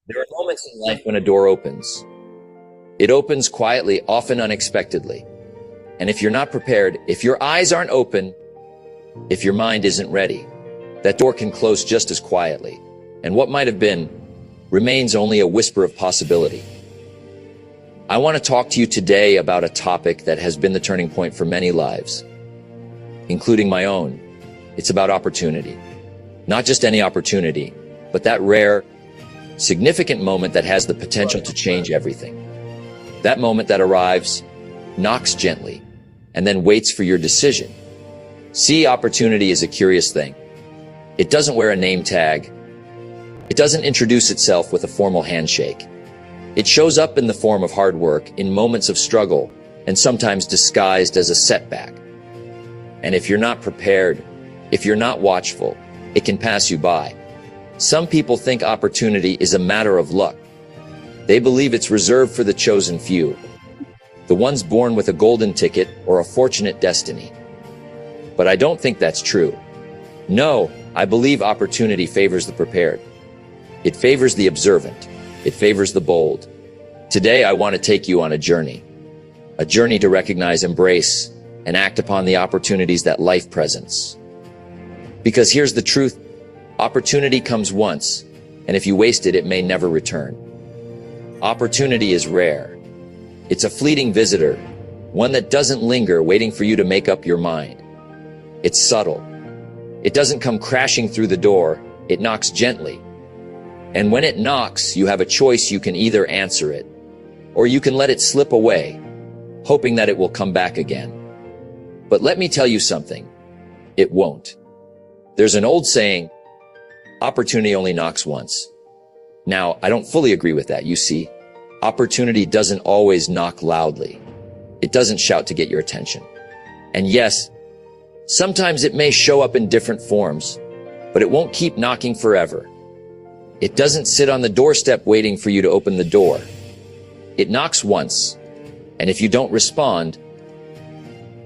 There are moments in life when a door opens. It opens quietly, often unexpectedly. And if you're not prepared, if your eyes aren't open, if your mind isn't ready, that door can close just as quietly. And what might have been remains only a whisper of possibility. I want to talk to you today about a topic that has been the turning point for many lives, including my own. It's about opportunity. Not just any opportunity, but that rare, significant moment that has the potential to change everything. That moment that arrives, knocks gently, and then waits for your decision. See, opportunity is a curious thing. It doesn't wear a name tag. It doesn't introduce itself with a formal handshake. It shows up in the form of hard work, in moments of struggle, and sometimes disguised as a setback. And if you're not prepared, if you're not watchful, it can pass you by. Some people think opportunity is a matter of luck. They believe it's reserved for the chosen few, the ones born with a golden ticket or a fortunate destiny. But I don't think that's true. No, I believe opportunity favors the prepared. It favors the observant. It favors the bold. Today, I want to take you on a journey to recognize, embrace, and act upon the opportunities that life presents. Because here's the truth. Opportunity comes once, and if you waste it, it may never return. Opportunity is rare. It's a fleeting visitor, one that doesn't linger waiting for you to make up your mind. It's subtle. It doesn't come crashing through the door. It knocks gently. And when it knocks, you have a choice. You can either answer it, or you can let it slip away, hoping that it will come back again. But let me tell you something. It won't. There's an old saying, opportunity only knocks once. Now, I don't fully agree with that. You see, opportunity doesn't always knock loudly. It doesn't shout to get your attention. And yes, sometimes it may show up in different forms, but it won't keep knocking forever. It doesn't sit on the doorstep waiting for you to open the door. It knocks once, and if you don't respond,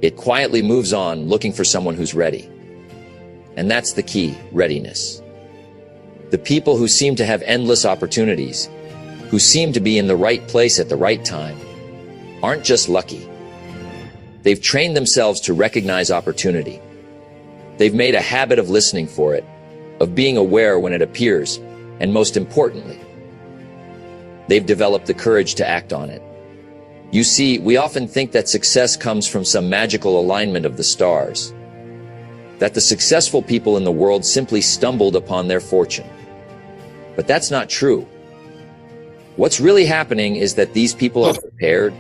it quietly moves on looking for someone who's ready. And that's the key, readiness. The people who seem to have endless opportunities, who seem to be in the right place at the right time, aren't just lucky. They've trained themselves to recognize opportunity. They've made a habit of listening for it, of being aware when it appears, and most importantly, they've developed the courage to act on it. You see, we often think that success comes from some magical alignment of the stars, that the successful people in the world simply stumbled upon their fortune. But that's not true. What's really happening is that these people are prepared.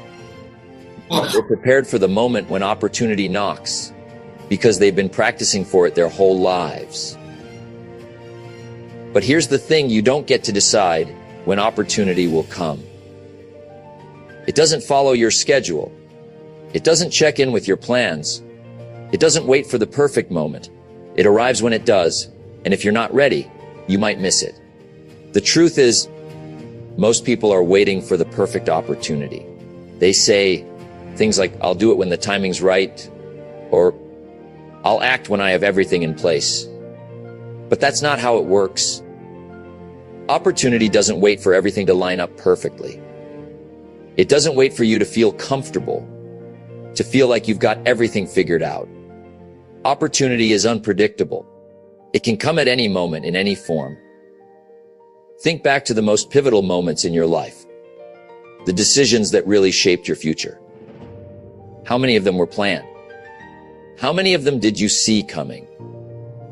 They're prepared for the moment when opportunity knocks, because they've been practicing for it their whole lives. But here's the thing, you don't get to decide when opportunity will come. It doesn't follow your schedule. It doesn't check in with your plans. It doesn't wait for the perfect moment. It arrives when it does, and if you're not ready, you might miss it. The truth is, most people are waiting for the perfect opportunity. They say things like, I'll do it when the timing's right, or I'll act when I have everything in place. But that's not how it works. Opportunity doesn't wait for everything to line up perfectly. It doesn't wait for you to feel comfortable, to feel like you've got everything figured out. Opportunity is unpredictable. It can come at any moment, in any form. Think back to the most pivotal moments in your life, the decisions that really shaped your future. How many of them were planned? How many of them did you see coming?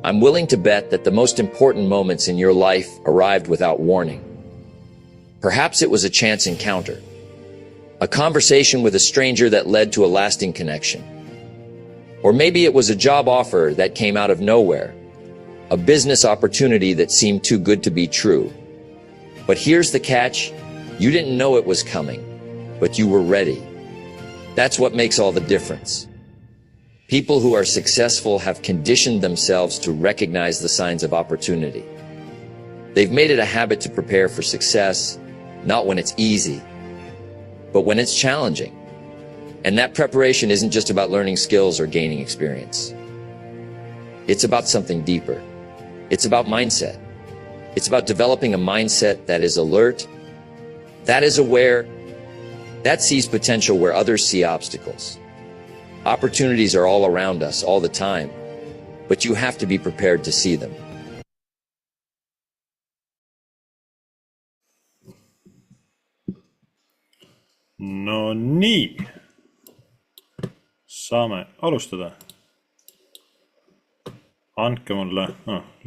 I'm willing to bet that the most important moments in your life arrived without warning. Perhaps it was a chance encounter, a conversation with a stranger that led to a lasting connection. Or maybe it was a job offer that came out of nowhere, a business opportunity that seemed too good to be true. But here's the catch, you didn't know it was coming, but you were ready. That's what makes all the difference. People who are successful have conditioned themselves to recognize the signs of opportunity. They've made it a habit to prepare for success, not when it's easy, but when it's challenging. And that preparation isn't just about learning skills or gaining experience. It's about something deeper. It's about mindset. It's about developing a mindset that is alert, that is aware, that sees potential where others see obstacles. Opportunities are all around us all the time, but you have to be prepared to see them. No nii, saame alustada. Andke mulle,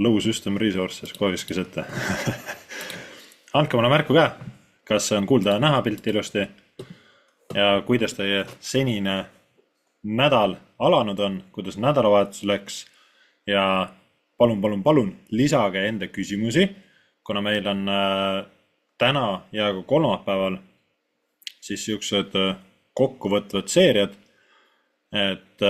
low system resources, kohe viskis ette. Andke mulle märku ka, kas on kuulda ja näha pilti ilusti ja kuidas teie senine nädal alanud on, kuidas nädalavahetus läks ja palun lisage enda küsimusi, kuna meil on täna ja ka kolmapäeval siis siuksed kokkuvõtvad seeriad, et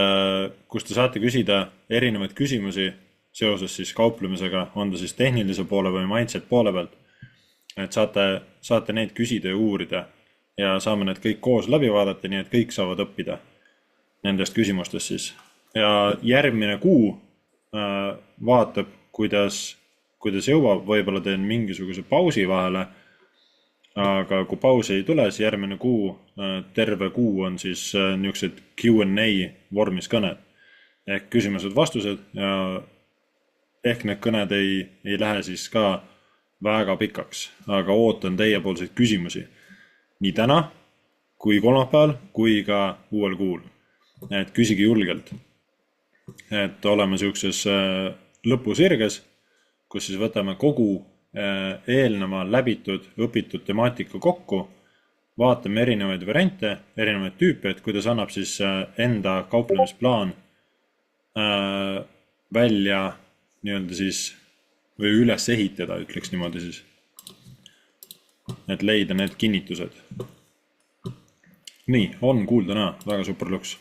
kus te saate küsida erinevaid küsimusi seoses siis kauplemisega, on ta siis tehnilise poole või mindset poole pealt. Et saate neid küsida ja uurida ja saame need kõik koos läbi vaadata, nii et kõik saavad õppida nendest küsimustest siis. Ja järgmine kuu vaatab, kuidas jõuab, võib-olla teen mingisuguse pausi vahele, aga kui pausi ei tule, siis järgmine kuu, terve kuu on siis niisugused Q&A vormis kõned. Ehk küsimused-vastused ja ehk need kõned ei lähe siis ka väga pikaks, aga ootan teiepoolseid küsimusi nii täna kui kolmapäeval kui ka uuel kuul. Et küsige julgelt. Et oleme siukses lõpusirges, kus siis võtame kogu eelneva läbitud, õpitud temaatika kokku, vaatame erinevaid variante, erinevaid tüüpe, et kuidas annab siis enda kauplemisplaan välja nii-öelda siis või üles ehitada, ütleks niimoodi siis, et leida need kinnitused. Nii, on kuulda näha, väga super luks.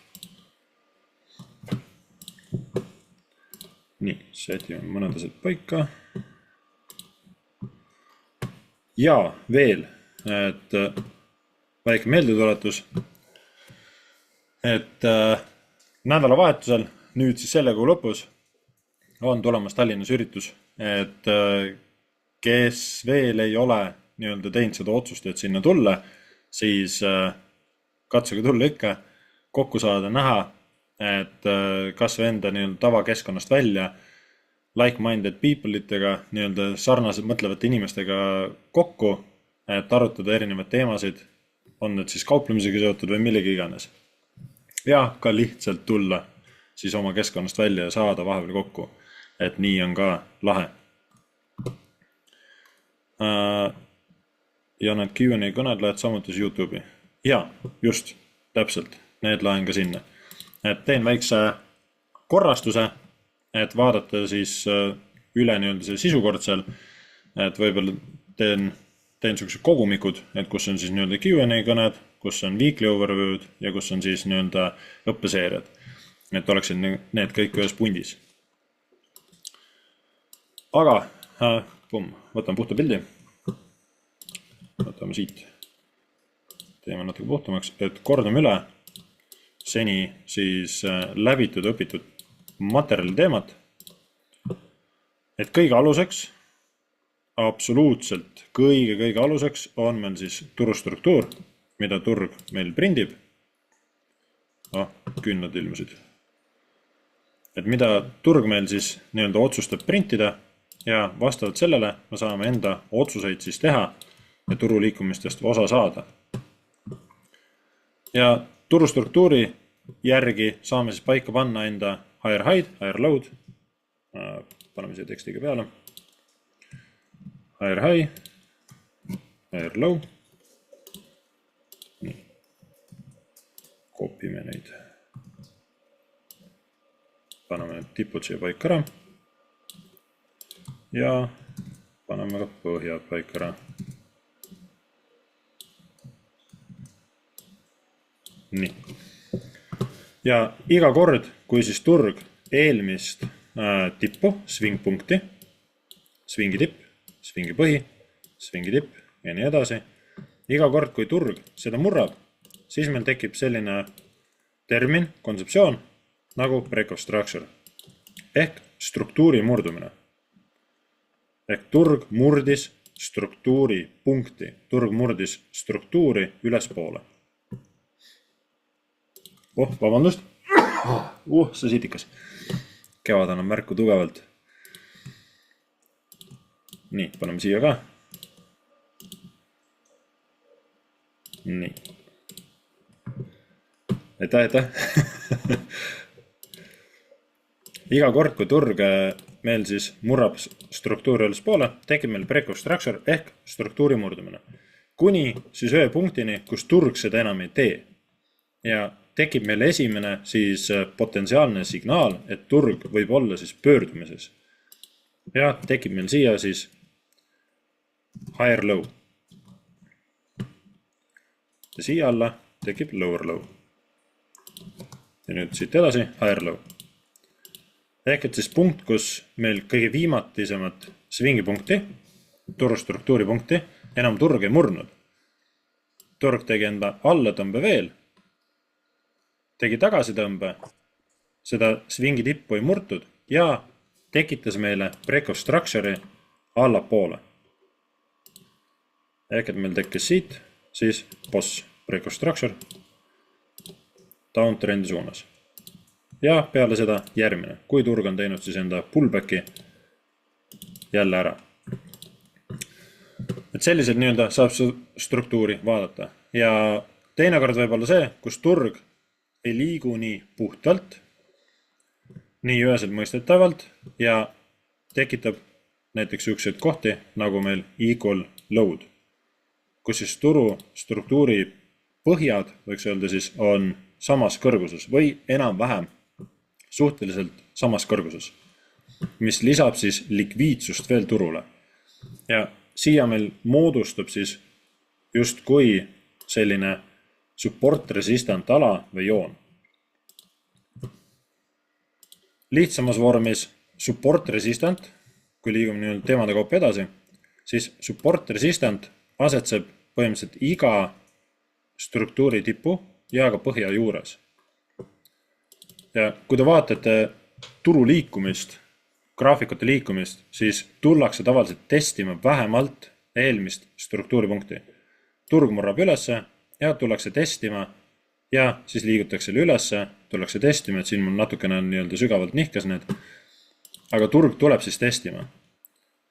Nii, setime mõned asjad paika. Ja veel, et väike meeldetuletus, et nädalavahetusel, nüüd siis selle kuu lõpus, on tulemas Tallinnas üritus, et kes veel ei ole nii-öelda teinud seda otsust, et sinna tulla, siis katsuge tulla ikka, kokku saada, näha, et kas või enda nii-öelda tavakeskkonnast välja, like-minded people itega, nii-öelda sarnased mõtlevate inimestega kokku, et arutada erinevaid teemasid, on need siis kauplemisega seotud või millegi iganes. Ja ka lihtsalt tulla siis oma keskkonnast välja ja saada vahepeal kokku, et nii on ka lahe. Ja need Q&A kõned lähed samuti YouTube'i. Ja, just, täpselt, need lahen ka sinna. Et teen väikse korrastuse, et vaadata siis üle nii-öelda see sisukord seal, et võib-olla teen niisugused kogumikud, et kus on siis nii-öelda Q&A kõned, kus on weekly overview'd ja kus on siis nii-öelda õppeseeriad. Et oleksid need kõik ühes pundis. Aga, võtame puhta pildi. Võtame siit. Teeme natuke puhtamaks, et kordame üle seni siis läbitud õpitud materjali teemat, et kõige aluseks, absoluutselt kõige aluseks on meil siis turustruktuur, mida turg meil prindib. Künnad ilmusid. Et mida turg meil siis nii-öelda otsustab printida ja vastavalt sellele me saame enda otsuseid siis teha ja turuliikumistest osa saada. Ja turustruktuuri järgi saame siis paika panna enda higher high, higher low. Paneme siia tekstiga peale. Higher high, higher low. Nii. Kopime neid. Paneme need tipud siia paika ära. Ja paneme ka põhjad paika ära. Nii. Ja iga kord, kui siis turg eelmist tippu, swing-punkti, swingi tipp, swingi põhi, swingi tipp ja nii edasi. Iga kord, kui turg seda murrab, siis meil tekib selline termin, kontseptsioon nagu break of structure ehk struktuuri murdumine. Ehk turg murdis struktuuri punkti. Turg murdis struktuuri ülespoole. Vabandust. See sitikas. Kevad annab märku tugevalt. Nii, paneme siia ka. Nii. Aitäh. Iga kord, kui turg meil siis murrab struktuuri ülespoole, tekib meil break of structure ehk struktuuri murdumine. Kuni siis ühe punktini, kus turg seda enam ei tee. Ja tekib meil esimene siis potentsiaalne signaal, et turg võib olla siis pöördumises. Ja tekib meil siia siis higher low. Ja siia alla tekib lower low. Ja nüüd siit edasi higher low. Ehk et siis punkt, kus meil kõige viimatisemad svingipunkti, turustruktuuri punkti, enam turg ei murnud. Turg tegi enda alla tõmbe veel, tegi tagasi tõmbe, seda svingi tippu ei murtud ja tekitas meile break of structure'i allapoole. Ehk et meil tekkis siit siis boss break of structure downtrendi suunas. Ja peale seda järgmine, kui turg on teinud siis enda pullbacki jälle ära. Et selliselt nii-öelda saab struktuuri vaadata. Ja teinekord võib olla see, kus turg ei liigu nii puhtalt, nii üheselt mõistetavalt ja tekitab näiteks ükseid kohti, nagu meil equal load, kus siis turu struktuuri põhjad, võiks öelda siis, on samas kõrguses või enam-vähem suhteliselt samas kõrguses, mis lisab siis likviidsust veel turule. Ja siia meil moodustub siis just kui selline support resistant ala või joon. Lihtsamas vormis support resistant, kui liigume nii teemade kaupa edasi, siis support resistant asetseb põhimõtteliselt iga struktuuri tipu ja ka põhja juures. Ja kui te vaatate turu liikumist, graafikute liikumist, siis tullakse tavaliselt testima vähemalt eelmist struktuuripunkti. Turg murrab ülesse ja tullakse testima ja siis liigutakse ülesse, tullakse testima, et siin mul natukene on nii-öelda sügavalt nihkas need, aga turg tuleb siis testima.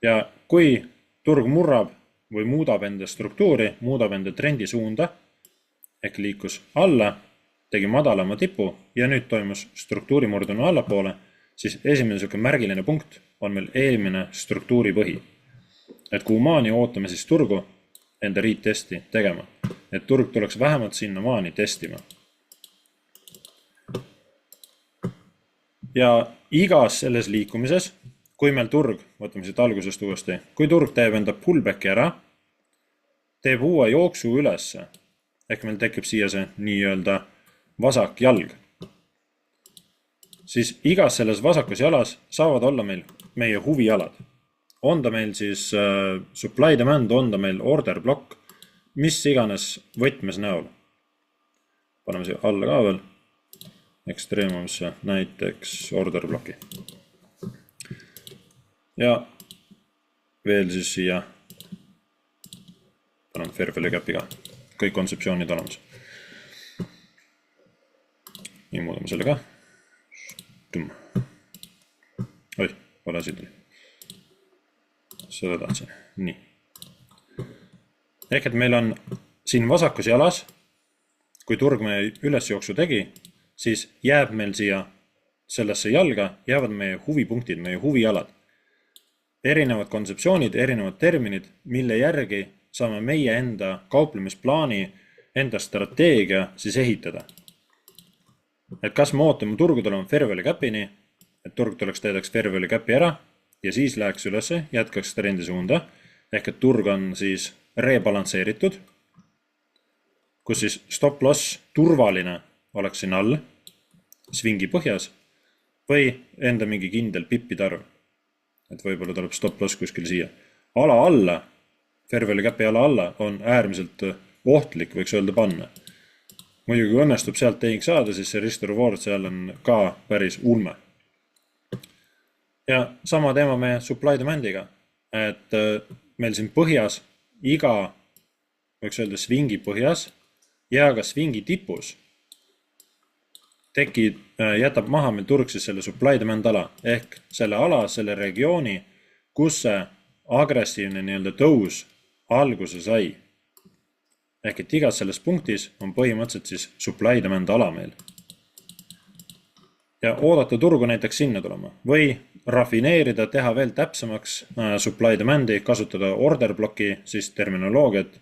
Ja kui turg murrab või muudab enda struktuuri, muudab enda trendi suunda, ehk liikus alla, tegi madalama tipu ja nüüd toimus struktuuri murdunu allapoole, siis esimene märgiline punkt on meil eelmine struktuuri põhi. Et kuhu maani ootame siis turgu enda riittesti tegema. Et turg tuleks vähemalt sinna maani testima. Ja igas selles liikumises, kui meil turg, võtame siit algusest uuesti, kui turg teeb enda pullbacki ära, teeb uue jooksu ülesse, ehk meil tekib siia see nii-öelda vasak jalg, siis igas selles vasakus jalas saavad olla meil meie huvijalad. On ta meil siis supply demand, on ta meil order block, mis iganes võtmes näol. Paneme siia alla ka veel, ekstreemumisse näiteks order blocki. Ja veel siis siia paneme Fairvalue Capi ka, kõik kontseptsioonid olemas. Nii muudame selle ka. Vale asi tuli. Seda tahtsin. Nii. Ehk et meil on siin vasakus jalas, kui turg meie ülesjooksu tegi, siis jääb meil siia sellesse jalga, jäävad meie huvipunktid, meie huvijalad. Erinevad kontseptsioonid, erinevad terminid, mille järgi saame meie enda kauplemisplaani, enda strateegia siis ehitada. Et kas me ootame turgu tulema Fairvalue Capini, et turg tuleks teedaks Fairvalue Capi ära ja siis läheks ülesse, jätkaks trendi suunda, ehk et turg on siis rebalansseeritud, kus siis stop loss turvaline oleks siin all, svingi põhjas, või enda mingi kindel pippide arv. Et võib-olla tuleb stop loss kuskil siia. Ala alla, Fairvalue Capi ala alla on äärmiselt ohtlik, võiks öelda panna. Muidugi kui õnnestub sealt tehing saada, siis see risk reward seal on ka päris ulme. Ja sama teema meie supply demandiga. et meil siin põhjas iga, võiks öelda svingi põhjas ja ka svingi tipus jätab maha meil turg siis selle supply demand ala ehk selle ala, selle regiooni, kus see agressiivne nii-öelda tõus alguse sai. Ehk et igas selles punktis on põhimõtteliselt siis supply demand ala meil. Ja oodata turgu näiteks sinna tulema või rafineerida, teha veel täpsemaks supply demandi, kasutada order bloki siis terminoloogiat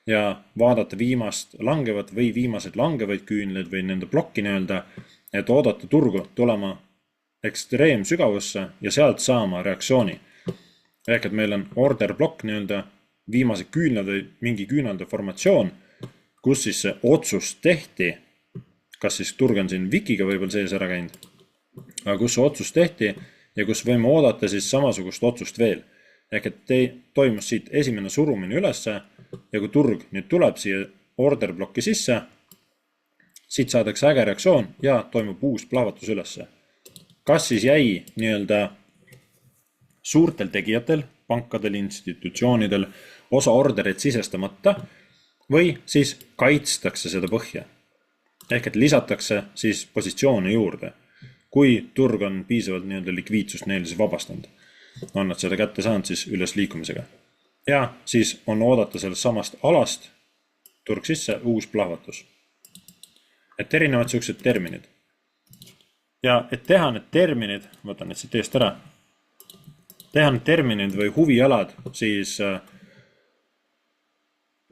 ja vaadata viimast langevat või viimased langevaid küünleid või nende blokki nii-öelda, et oodata turgu tulema ekstreemsügavusse ja sealt saama reaktsiooni. Ehk et meil on order blokk nii-öelda viimase küünlad või mingi küünalde formatsioon, kus siis see otsus tehti, kas siis turg on siin wikiga võib-olla sees ära käinud, aga kus see otsus tehti ja kus võime oodata siis samasugust otsust veel. Ehk et toimus siit esimene surumine ülesse ja kui turg nüüd tuleb siia order blokki sisse, siit saadakse äge reaktsioon ja toimub uus plahvatus ülesse. Kas siis jäi nii-öelda suurtel tegijatel, pankadel, institutsioonidel osa ordereid sisestamata või siis kaitstakse seda põhja. Ehk et lisatakse siis positsioone juurde, kui turg on piisavalt nii-öelda likviidsust neile siis vabastanud. On nad seda kätte saanud siis üles liikumisega. Ja siis on oodata sellest samast alast turg sisse uus plahvatus. Et erinevad sellised terminid. Ja et teha need terminid, võtan need siit eest ära, teha need terminid või huvialad siis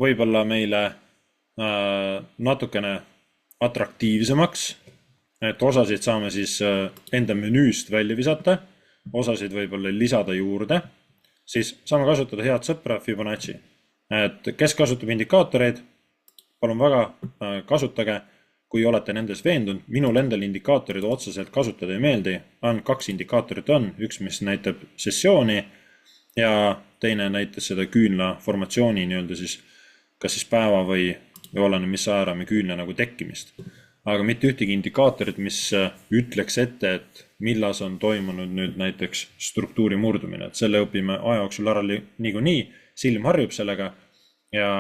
võib-olla meile natukene atraktiivsemaks, et osasid saame siis enda menüüst välja visata, osasid võib-olla lisada juurde, siis saame kasutada head sõpra Fibonacci. Et kes kasutab indikaatoreid, palun väga kasutage, kui olete nendes veendunud. Minul endal indikaatorid otseselt kasutada ei meeldi. Ainult 2 indikaatorit on, üks mis näitab sessiooni ja teine näitas seda küünla formatsiooni nii-öelda siis kas siis päeva või oleneb mis ajarami küünla nagu tekkimist. Aga mitte ühtegi indikaatorit, mis ütleks ette, et millas on toimunud nüüd näiteks struktuuri murdumine. Et selle õpime aja jooksul ära niikuinii, silm harjub sellega ja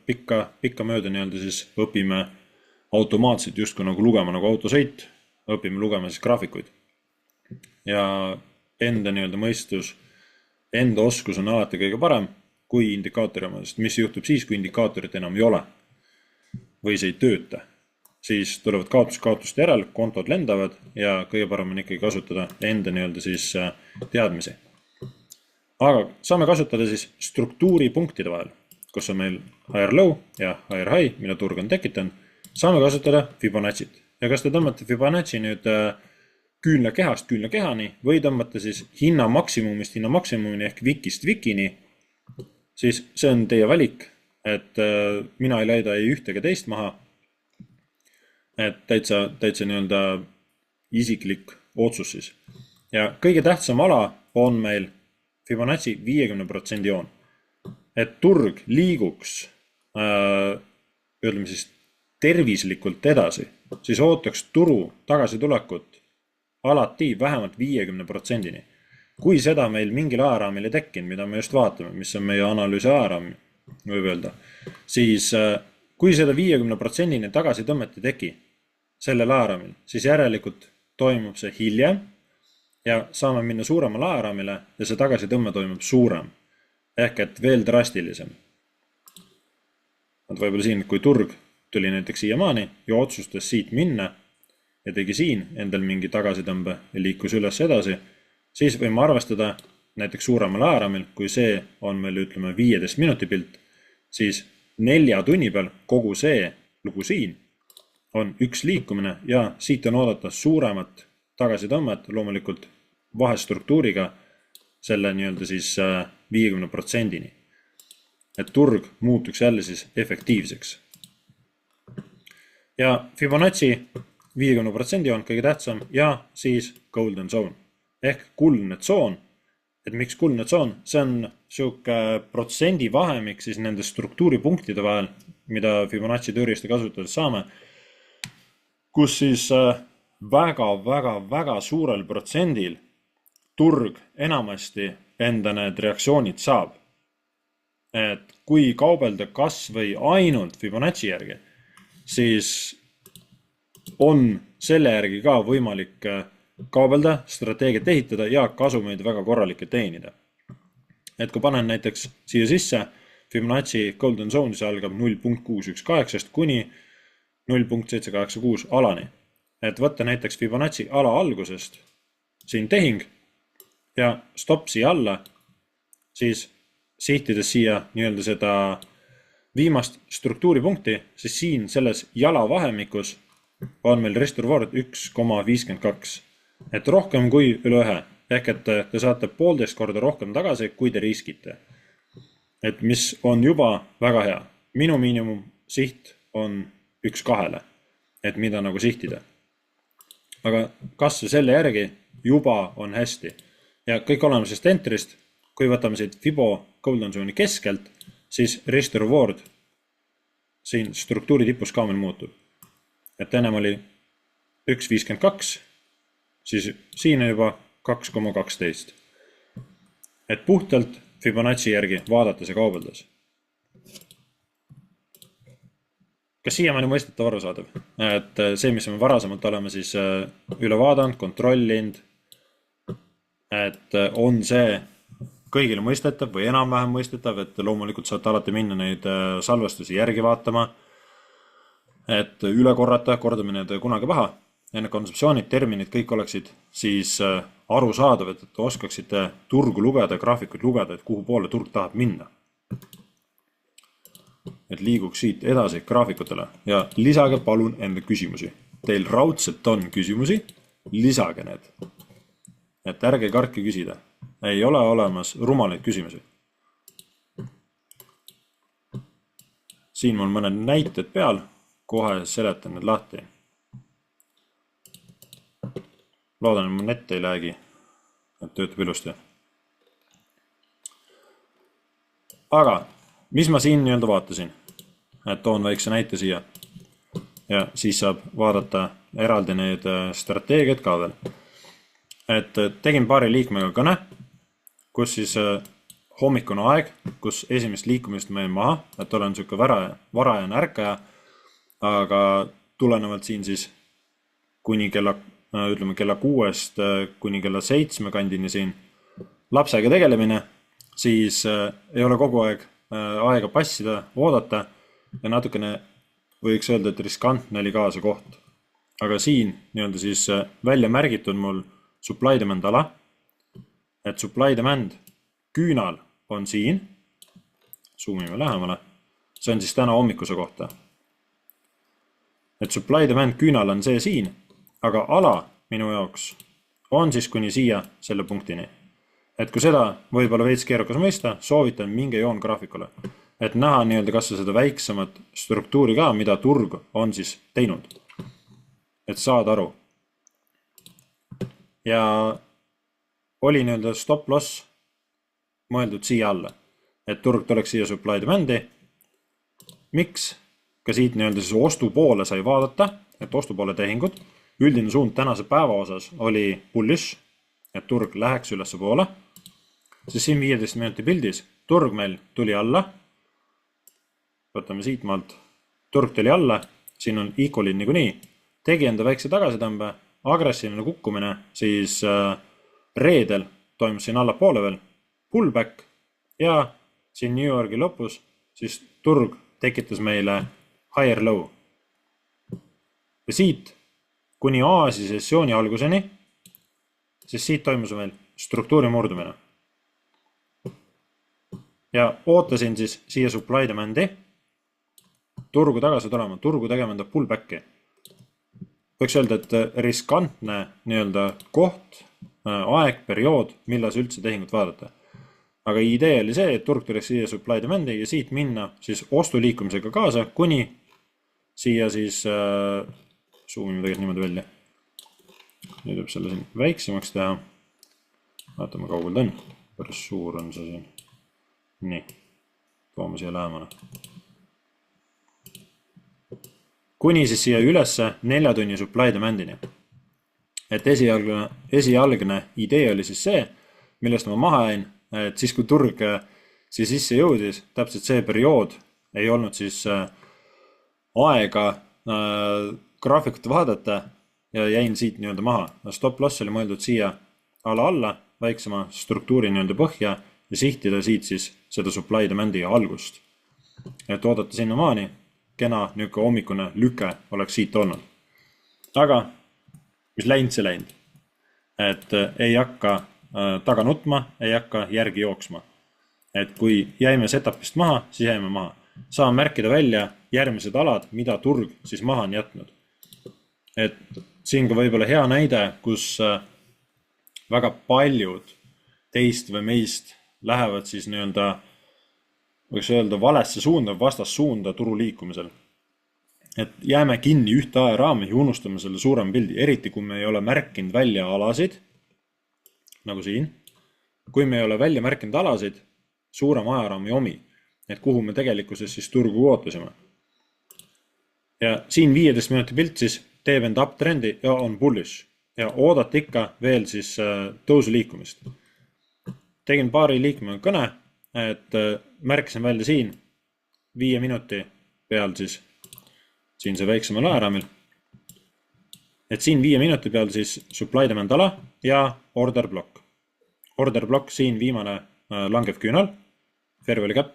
pikka mööda nii-öelda siis õpime automaatselt justkui nagu lugema nagu autosõit, õpime lugema siis graafikuid. Ja enda nii-öelda mõistus, enda oskus on alati kõige parem kui indikaatori oma, sest mis juhtub siis, kui indikaatorit enam ei ole või see ei tööta. Siis tulevad kaotuste järel, kontod lendavad ja kõige parem on ikkagi kasutada enda nii-öelda siis teadmisi. Aga saame kasutada siis struktuuri punktide vahel, kus on meil higher low ja higher high, mille turg on tekitanud. Saame kasutada Fibonacci't. Ja kas te tõmbate Fibonacci nüüd küünla kehast küünla kehani või tõmbate siis hinna maksimumini ehk vikist vikini, siis see on teie valik, et mina ei läida ei ühte ega teist maha. Et täitsa nii-öelda isiklik otsus siis. Ja kõige tähtsam ala on meil Fibonacci 50% joon. Et turg liiguks, ütleme siis tervislikult edasi, siis ootaks turu tagasitulekut alati vähemalt 50%-ni. Kui seda meil mingil ajaraamil ei tekkinud, mida me just vaatame, mis on meie analüüsi ajaraam, võib öelda, siis kui seda 50%-ni tagasitõmmet ei teki sellel ajaraamil, siis järelikult toimub see hiljem ja saame minna suuremale ajaraamile ja see tagasitõmme toimub suurem. Ehk et veel drastilisem. Et võib-olla siin, kui turg tuli näiteks siiamaani ja otsustas siit minna ja tegi siin endal mingi tagasitõmbe ja liikus üles edasi, siis võime arvestada näiteks suuremal ajaraamil, kui see on meil ütleme 15 minuti pilt, siis 4 tunni peal kogu see lugu siin on üks liikumine ja siit on oodata suuremat tagasitõmmet loomulikult vahestruktuuriga selle nii-öelda siis 50%-ni. Et turg muutuks jälle siis efektiivseks. Ja Fibonacci 50% on kõige tähtsam ja siis golden zone. Ehk kuldne tsoon. Et miks kuldne tsoon? See on siuke protsendi vahemik siis nende struktuuripunktide vahel, mida Fibonacci tööriista kasutades saame, kus siis väga suurel protsendil turg enamasti enda need reaktsioonid saab. Et kui kaubelda kas või ainult Fibonacci järgi, siis on selle järgi ka võimalik kaubelda, strateegiat ehitada ja kasumeid väga korralikke teenida. Et kui panen näiteks siia sisse, Fibonacci Golden Zone, see algab 0.618 kuni 0.786 alani. Et võtta näiteks Fibonacci ala algusest siin tehing ja stopp siia alla, siis sihtides siia nii-öelda seda viimast struktuuripunkti, siis siin selles jalavahemikus on meil risk reward 1,52. Et rohkem kui üle 1. Ehk et te saate 1,5 korda rohkem tagasi, kui te riskite. Et mis on juba väga hea. Minu miinimum siht on 1,2, et mida nagu sihtida. Aga kas selle järgi juba on hästi. Ja kõik olemisest enterist, kui võtame siit Fibo Golden Zone'i keskelt, siis risk reward siin struktuuri tipus ka meil muutub. Et ennem oli 1,52, siis siin on juba 2,12. Et puhtalt Fibonacci järgi vaadates ja kaubeldes. Kas siiamaani mõistetav arusaadav? Et see, mis me varasemalt oleme siis üle vaadanud, kontrollinud, et on see kõigile mõistetav või enam-vähem mõistetav, et loomulikult saate alati minna neid salvestusi järgi vaatama, et üle korrata, kordamine ei kunagi paha. Enne kontseptsioonid, terminid, kõik oleksid siis arusaadavad, et oskaksite turgu lugeda, graafikuid lugeda, et kuhu poole turg tahab minna. Et liiguks siit edasi graafikutele ja lisage palun enda küsimusi. Teil raudselt on küsimusi, lisage need. Et ärge kartke küsida. Ei ole olemas rumalaid küsimusi. Siin on mõned näited peal, kohe seletan need lahti. Loodan, et mu net ei läägi, et töötab ilusti. Aga, mis ma siin nii-öelda vaatasin? Et toon väikse näite siia. Ja siis saab vaadata eraldi need strateegiad ka veel. Et tegin paari liikmega kõne, kus siis hommikune aeg, kus esimest liikumist meil maha, et olen selline varajane ärkaja, aga tulenevalt siin siis kuni kella 6-st kuni kella 7 kandini siin lapsega tegelemine, siis ei ole kogu aeg aega passida, oodata ja natukene võiks öelda, et riskantne oli ka see koht. Aga siin nii-öelda siis välja märgitud mul supply demand ala, et supply demand küünal on siin, zoomime lähemale, see on siis täna hommikuse kohta. Et supply demand küünal on see siin, aga ala minu jaoks on siis kuni siia selle punktini. Et kui seda võib-olla veits keerukas mõista, soovitan minge joon graafikule, et näha nii-öelda kas seda väiksemat struktuuri ka, mida turg on siis teinud. Et saada aru. Ja oli nii-öelda stop loss mõeldud siia alla, et turg tuleks siia supply demandi. Miks? Ka siit nii-öelda siis ostu poole sai vaadata, et ostu poole tehingud. Üldine suund tänase päeva osas oli bullish, et turg läheks ülesse poole. Siis siin 15 minuti pildis turg meil tuli alla. Võtame siit maalt. Turg tuli alla, siin on equalid niikuinii. Tegi enda väikse tagasitõmbe, agressiivne kukkumine, siis reedel toimus siin alla poole veel pullback ja siin New Yorki lõpus siis turg tekitas meile higher low. Ja siit kuni Aasia sessiooni alguseni, siis siit toimus meil struktuuri murdumine. Ja ootasin siis siia supply demandi, turgu tagasi tulema, turgu tegema enda pullbacki. Võiks öelda, et riskantne nii-öelda koht, aeg, periood, milles üldse tehingut vaadata. Aga idee oli see, et turg tuleks siia supply demandi ja siit minna siis ostuliikumisega kaasa, kuni siia siis zoomime tegelikult niimoodi välja. Nüüd võib selle siin väiksemaks teha. Vaatame kaugel ta on. Päris suur on see siin. Nii. Toome siia lähemale. Kuni siis siia ülesse 4 tunni supply demandini. et esialgne idee oli siis see, millest ma maha jäin, et siis kui turg siia sisse jõudis, täpselt see periood ei olnud siis aega graafikut vaadata ja jäin siit nii-öelda maha. Stop loss oli mõeldud siia alla, väiksema struktuuri nii-öelda põhja ja sihtida siit siis seda supply demand'i algust. Et oodata sinna maani, kena niuke hommikune lüke oleks siit olnud. Aga mis läinud, see läinud. Et ei hakka taga nutma, ei hakka järgi jooksma. Et kui jäime setupist maha, siis jäime maha. Saan märkida välja järgmised alad, mida turg siis maha on jätnud. Et siin ka võib-olla hea näide, kus väga paljud teist või meist lähevad siis nii-öelda, võiks öelda, valesse suunda, vastassuunda turu liikumisel. Et jääme kinni ühte ajaraami ja unustame selle suurem pildi, eriti kui me ei ole märkinud välja alasid, nagu siin. Kui me ei ole välja märkinud alasid, suurem ajaraami omi, et kuhu me tegelikkuses siis turgu ootasime. Ja siin 15 minuti pilt siis teeb enda uptrendi ja on bullish. Ja oodata ikka veel siis tõusu liikumist. Tegin paari liikme kõne, et märkisin välja siin 5 minuti peal siis siin see väiksemal ajaraamil. Et siin 5 minuti peal siis supply demand ala ja order block. Order block siin viimane langev küünal, fair value gap,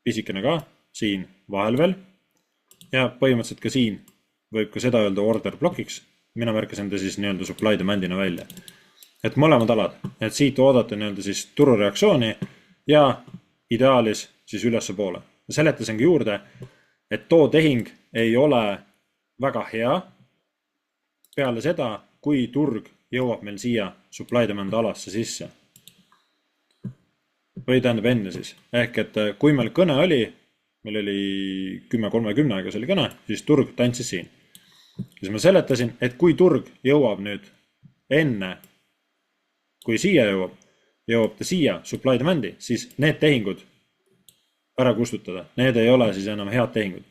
pisikene ka, siin vahel veel. Ja põhimõtteliselt ka siin võib ka seda öelda order blockiks. Mina märkasin ta siis nii-öelda supply demandina välja. Et mõlemad alad, et siit oodata nii-öelda siis turureaktsiooni ja ideaalis siis ülesse poole. Seletasingi juurde, et too tehing ei ole väga hea peale seda, kui turg jõuab meil siia supply demand alasse sisse. Või tähendab enne siis. Ehk et kui meil kõne oli, meil oli 10.30 aega see oli kõne, siis turg tantsis siin. Siis ma seletasin, et kui turg jõuab nüüd enne, kui siia jõuab ta siia supply demand'i, siis need tehingud ära kustutada. Need ei ole siis enam head tehingud.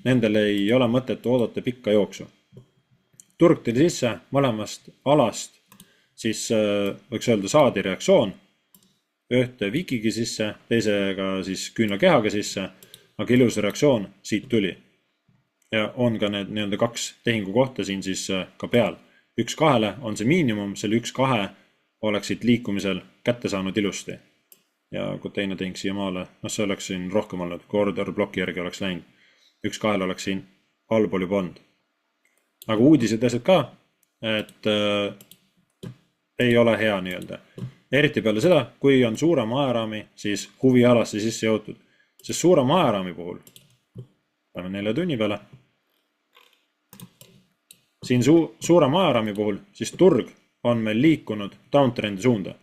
Nendel ei ole mõtet oodata pikka jooksu. Turg tuli sisse mõlemast alast, siis võiks öelda saadi reaktsioon, ühte vikigi sisse, teisega siis küünlakehaga sisse, aga ilus reaktsioon siit tuli. Ja on ka need nii-öelda 2 tehingu kohta siin siis ka peal. 1-2 on see miinimum, selle 1-2 oleks siit liikumisel kätte saanud ilusti. Ja kui teine tehing siia maale, see oleks siin rohkem olnud, kui order bloki järgi oleks läinud. 1-2 oleks siin allpool juba olnud. Aga uudised asjad ka, et ei ole hea nii-öelda. Eriti peale seda, kui on suurem ajaraami, siis huvialasse sisse jõutud. Sest suurem ajaraami puhul, lähme 4 tunni peale, siin suurem ajaraami puhul, siis turg on meil liikunud downtrendi suunda.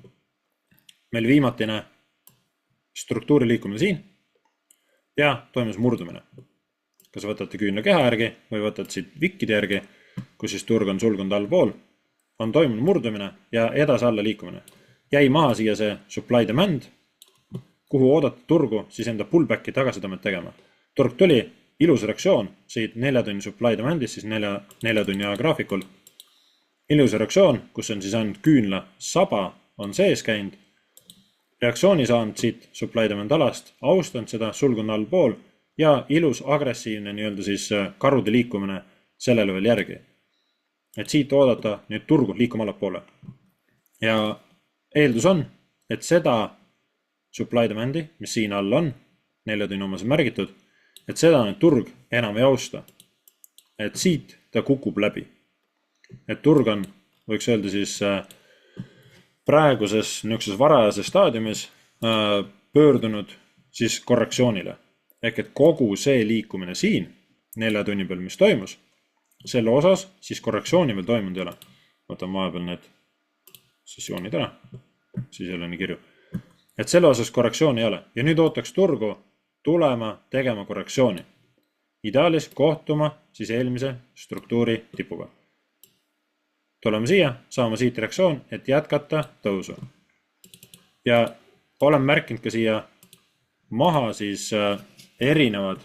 Meil viimatine struktuuri liikumine siin ja toimus murdumine. Kas võtate küünlakeha järgi või võtate siit vikkide järgi, kus siis turg on sulgunud allpool, on toimunud murdumine ja edasi alla liikumine. Jäi maha siia see supply demand, kuhu oodata turgu, siis enda pullbacki tagasitõmmet tegema. Turg tuli, ilus reaktsioon, siit 4 tunni supply demandis, siis 4 tunni aja graafikul. Ilus reaktsioon, kus on siis ainult küünla saba, on sees käinud. Reaktsiooni saanud siit supply demand alast, austanud seda, sulgunud allpool ja ilus agressiivne nii-öelda siis karude liikumine sellele veel järgi. Et siit oodata nüüd turgu liikuma allapoole. Ja eeldus on, et seda supply demand'i, mis siin all on, 4 tunni omas märgitud, et seda nüüd turg enam ei austa. Et siit ta kukub läbi. Et turg on, võiks öelda siis praeguses niisuguses varajases staadiumis pöördunud siis korrektsioonile. Ehk et kogu see liikumine siin 4 tunni peal, mis toimus, selle osas siis korrektsiooni veel toimunud ei ole. Võtan vahepeal need sessioonid ära, siis ei ole nii kirju. Et selle osas korrektsiooni ei ole. Ja nüüd ootaks turgu tulema tegema korrektsiooni. Ideaalis kohtuma siis eelmise struktuuri tipuga. Tuleme siia, saame siit reaktsioon, et jätkata tõusu. Ja olen märkinud ka siia maha siis erinevad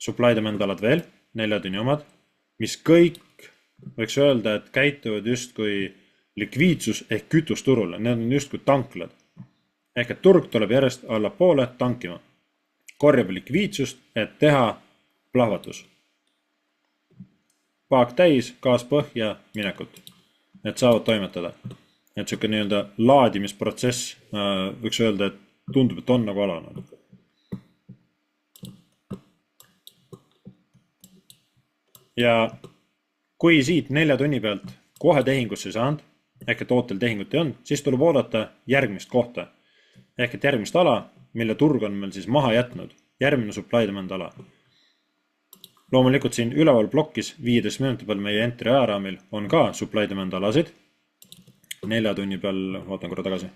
supply demand alad veel, 4 tunni omad, mis kõik võiks öelda, et käituvad just kui likviidsus ehk kütusturul. Need on just kui tanklad. Ehk et turg tuleb järjest allapoole tankima. Korjab likviidsust, et teha plahvatus. Paak täis, gaas põhja, minekut. Et saavad toimetada. Et siuke nii-öelda laadimisprotsess võiks öelda, et tundub, et on nagu alanud. Ja kui siit 4 tunni pealt kohe tehingusse ei saanud, ehk et ootel tehingut ei olnud, siis tuleb oodata järgmist kohta. Ehk et järgmist ala, mille turg on meil siis maha jätnud. Järgmine supply demand ala. Loomulikult siin üleval plokis 15 minuti peal meie entry ajaraamil on ka supply demand alasid. 4 tunni peal, vaatan korra tagasi.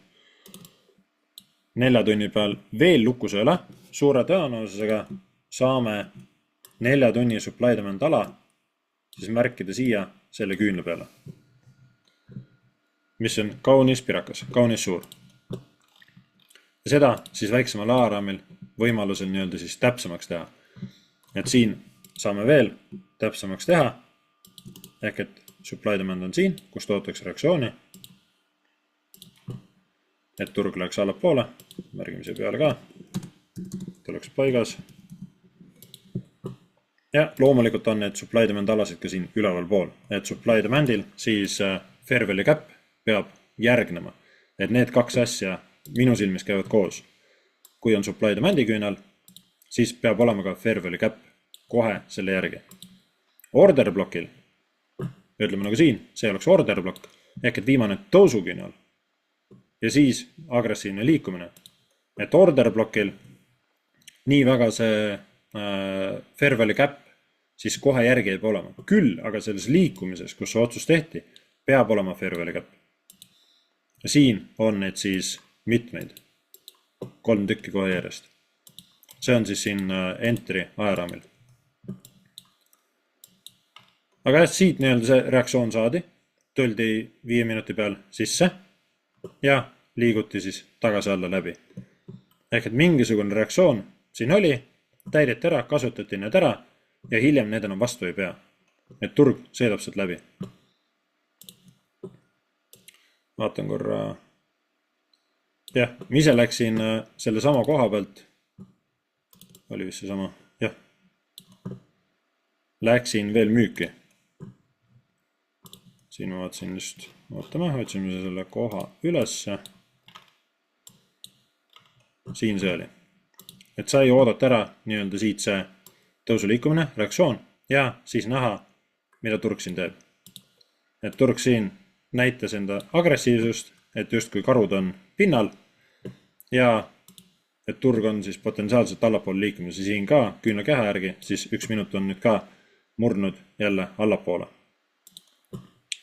4 tunni peal veel lukus ei ole. Suure tõenäosusega saame 4 tunni supply demand ala siis märkida siia selle küünla peale. Mis on kaunis pirakas, kaunis suur. Ja seda siis väiksemal ajaraamil võimalusel nii-öelda siis täpsemaks teha. Et siin saame veel täpsemaks teha. Ehk et supply demand on siin, kus tootakse reaktsiooni. Et turg läheks allapoole, märgime siia peale ka. Tuleks paigas. Ja loomulikult on need supply demand alasid ka siin üleval pool. Et supply demandil siis fair value cap peab järgnema. Et need 2 asja minu silmis käivad koos. Kui on supply demandi küünal, siis peab olema ka fair value cap kohe selle järgi. Order blokil, ütleme nagu siin, see oleks order blokk, ehk et viimane tõusu küünal. Ja siis agressiivne liikumine. Et order blokil nii väga see fair value cap siis kohe järgi ei pea olema. Küll, aga selles liikumises, kus see otsus tehti, peab olema fair value cap. Ja siin on need siis mitmeid. 3 tükki kohe järjest. See on siis siin entry ajaraamil. Aga jah, siit nii-öelda see reaktsioon saadi. Tuldi 5 minuti peal sisse ja liiguti siis tagasi alla läbi. Ehk et mingisugune reaktsioon siin oli, täideti ära, kasutati need ära ja hiljem need enam vastu ei pea. Et turg sõidab sealt läbi. Vaatan korra. Jah, ma ise läksin selle sama koha pealt. Oli vist see sama. Jah. Läksin veel müüki. Siin ma vaatasin just, ootame, otsime selle koha ülesse. Siin see oli. Et sai oodata ära nii-öelda siit see tõusu liikumine, reaktsioon ja siis näha, mida turg siin teeb. Et turg siin näitas enda agressiivsust, et just kui karud on pinnal ja et turg on siis potentsiaalselt allapoole liikumise siin ka küünla keha järgi, siis 1 minut on nüüd ka murnud jälle allapoole.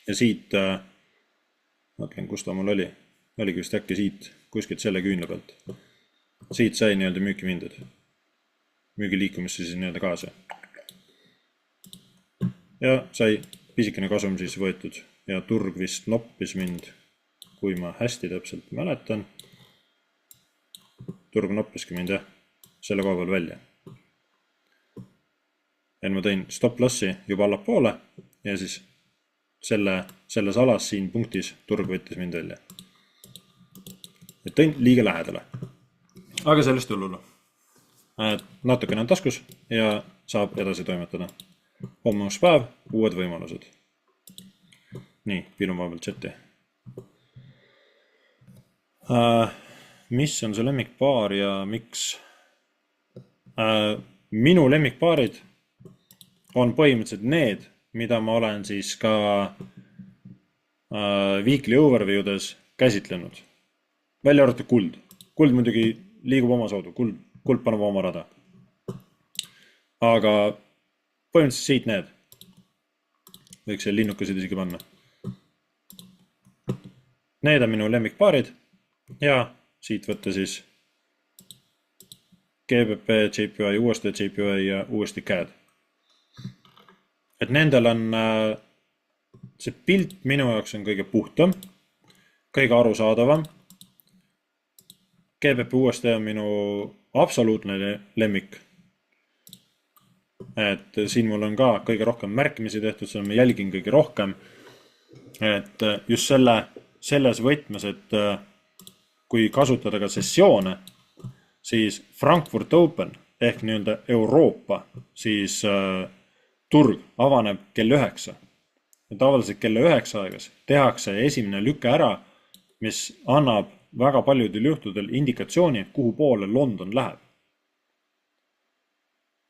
Ja siit, mõtlen, kus ta mul oli, oligi vist äkki siit kuskilt selle küünla pealt. Siit sai nii-öelda müüki mindud. Müügi liikumisse siis nii-öelda kaasa. Ja sai pisikene kasum siis võetud ja turg vist noppis mind, kui ma hästi täpselt mäletan. Turg noppiski mind jah, selle koha peal välja. Ja ma tõin stop lossi juba allapoole ja siis selles alas siin punktis turg võttis mind välja. Et tõin liiga lähedale. Aga sellest hullule. Natukene on taskus ja saab edasi toimetada. Homme uus päev, uued võimalused. Nii, piilun vahepeal chati. Mis on see lemmikpaar ja miks? Minu lemmikpaarid on põhimõtteliselt need, mida ma olen siis ka weekly overview'des käsitlenud. Välja arvatud kuld. Kuld muidugi liigub oma soodu, kuld paneb oma rada. Aga põhimõtteliselt siit need. Võiks see linnukasid isegi panna. Need on minu lemmikpaarid ja siit võtta siis GBP, JPY, USD, JPY ja uuesti CAD. Et nendel on see pilt minu jaoks on kõige puhtam, kõige arusaadavam. GBP USD on minu absoluutne lemmik. et siin mul on ka kõige rohkem märkimisi tehtud, seda ma jälgin kõige rohkem. Et just selles võtmes, et kui kasutada ka sessioone, siis Frankfurt Open ehk nii-öelda Euroopa siis turg avaneb kell 9. Ja tavaliselt kell 9 aegas tehakse esimene lüke ära, mis annab väga paljudel juhtudel indikatsiooni, kuhu poole London läheb.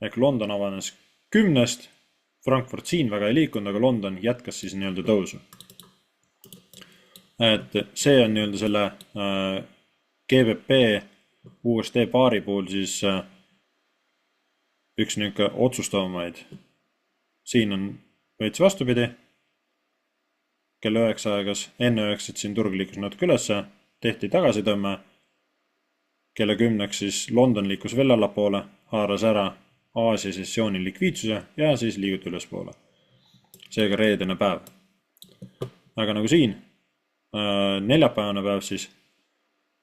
Ehk London avanes 10, Frankfurt siin väga ei liikunud, aga London jätkas siis nii-öelda tõusu. Et see on nii-öelda selle GBP USD paari puhul siis üks niisugune otsustavamaid. Siin on veits vastupidi. Kell 9 aegas, enne 9 siin turg liikus natuke ülesse, tehti tagasitõmme. Kella 10 siis London liikus veel allapoole, haaras ära Aasia sessiooni likviidsuse ja siis liiguti ülespoole. Seega reedene päev. Aga nagu siin, neljapäevane päev siis,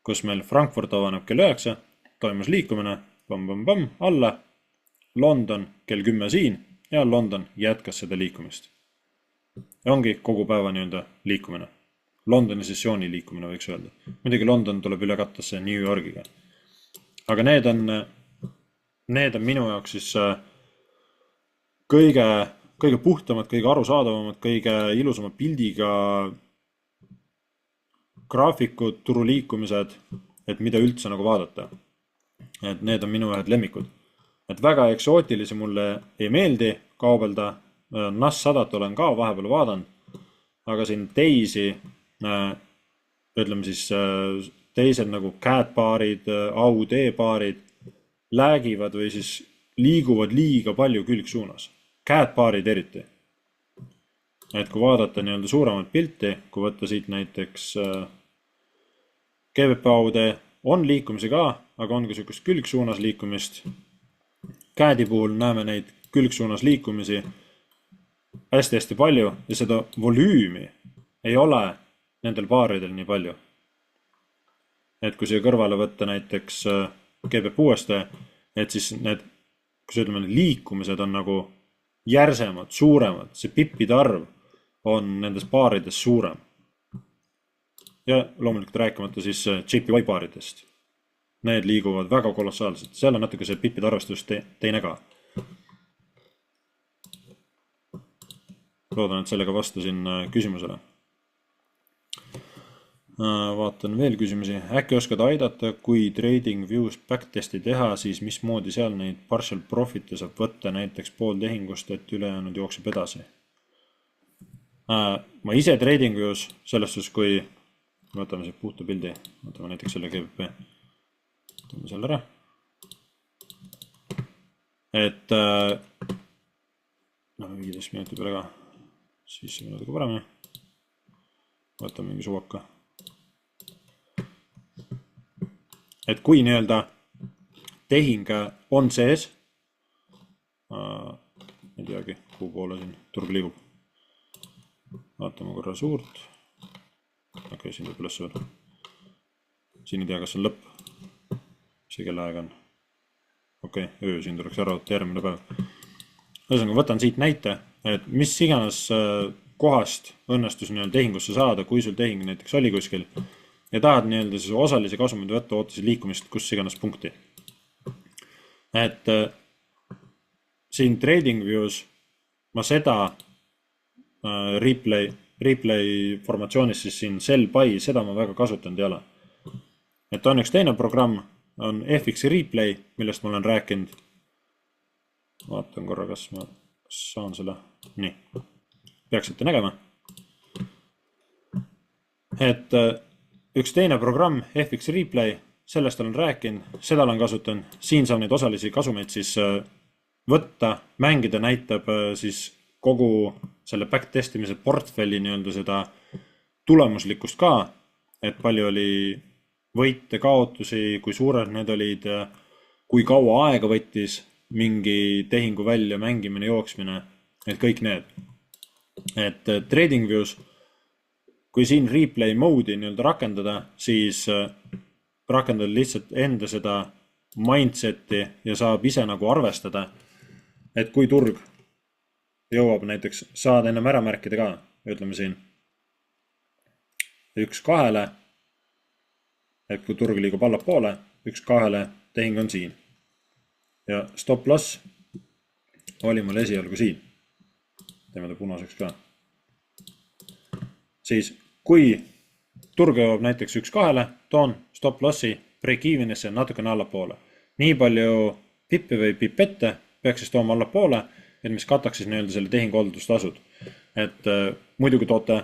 kus meil Frankfurt avaneb kell 9, toimus liikumine, alla, London kell 10 siin ja London jätkas seda liikumist. Ja ongi kogu päeva nii-öelda liikumine. Londoni sessiooni liikumine võiks öelda. Muidugi London tuleb üle kattasse New Yorgiga. Aga need on minu jaoks siis kõige puhtamad, kõige arusaadavamad, kõige ilusama pildiga graafikud, turuliikumised, et mida üldse nagu vaadata. Et need on minu ühed lemmikud. Et väga eksootilisi mulle ei meeldi kaubelda. NAS 100 olen ka vahepeal vaadanud, aga siin teisi, ütleme siis teised nagu CAD-paarid, AUD-paarid läägivad või siis liiguvad liiga palju külgsuunas. CAD-paarid eriti. Et kui vaadata nii-öelda suuremat pilti, kui võtta siit näiteks GBP AUD on liikumisi ka, aga on ka sellist külgsuunas liikumist. CAD-i puhul näeme neid külgsuunas liikumisi hästi palju ja seda volüümi ei ole nendel paaridel nii palju. Et kui siia kõrvale võtta näiteks GBP USD, et siis need, kui ütleme, liikumised on nagu järsemad, suuremad, see pippide arv on nendes paarides suurem. Ja loomulikult rääkimata siis JPY paaridest. Need liiguvad väga kolossaalselt, seal on natuke see pippide arvestus teine ka. Loodan, et sellega vastasin küsimusele. Vaatan veel küsimusi. Äkki oskad aidata, kui Trading Views backtesti teha, siis mismoodi seal neid partial profite saab võtta näiteks pool tehingust, et ülejäänud jookseb edasi? Ma ise Trading Views selles suhtes, kui võtame see puhta pildi, võtame näiteks selle GBP, võtame selle ära. Et 15 minuti peale ka, siis see minuutiga paremini. Võtame mingi suvaka. Et kui nii-öelda tehing on sees, ei teagi, kuhu poole siin turg liigub. Vaatame korra suurt. Okei, siin tuleb üles veel. Siin ei tea, kas on lõpp. See kelle aeg on. Okei, öö, siin tuleks ära võtta järgmine päev. Ühesõnaga, võtan siit näite, et mis iganes kohast õnnestus nii-öelda tehingusse saada, kui sul tehing näiteks oli kuskil, ja tahad nii-öelda siis osalise kasumid võtta, ootasid liikumist kus iganes punkti. Et siin Trading Views ma seda replay formatsioonis siis siin sell buy, seda ma väga kasutanud ei ole. Et on üks teine programm, on FX Replay, millest ma olen rääkinud. Vaatan korra, kas ma saan selle. Nii, peaksite nägema. Et üks teine programm, FX Replay, sellest olen rääkinud, seda olen kasutanud. Siin saab neid osalisi kasumeid siis võtta, mängida näitab siis kogu selle backtestimise portfelli nii-öelda seda tulemuslikkust ka, et palju oli võite, kaotusi, kui suured need olid, kui kaua aega võttis mingi tehingu välja mängimine, jooksmine, et kõik need. Et Trading Views, kui siin replay mode'i nii-öelda rakendada, siis rakendada lihtsalt enda seda mindseti ja saab ise nagu arvestada, et kui turg jõuab näiteks, saad ennem ära märkida ka, ütleme siin 1-2, et kui turg liigub allapoole, 1-2 tehing on siin. Ja stop loss oli mul esialgu siin. Teeme ta punaseks ka. Siis, kui turg jõuab näiteks 1-2, toon stop lossi break-evenisse natukene allapoole. Nii palju pippi või pipette peaks siis tooma allapoole, et mis kataks siis nii-öelda selle tehingu hooldustasud. Et muidugi toote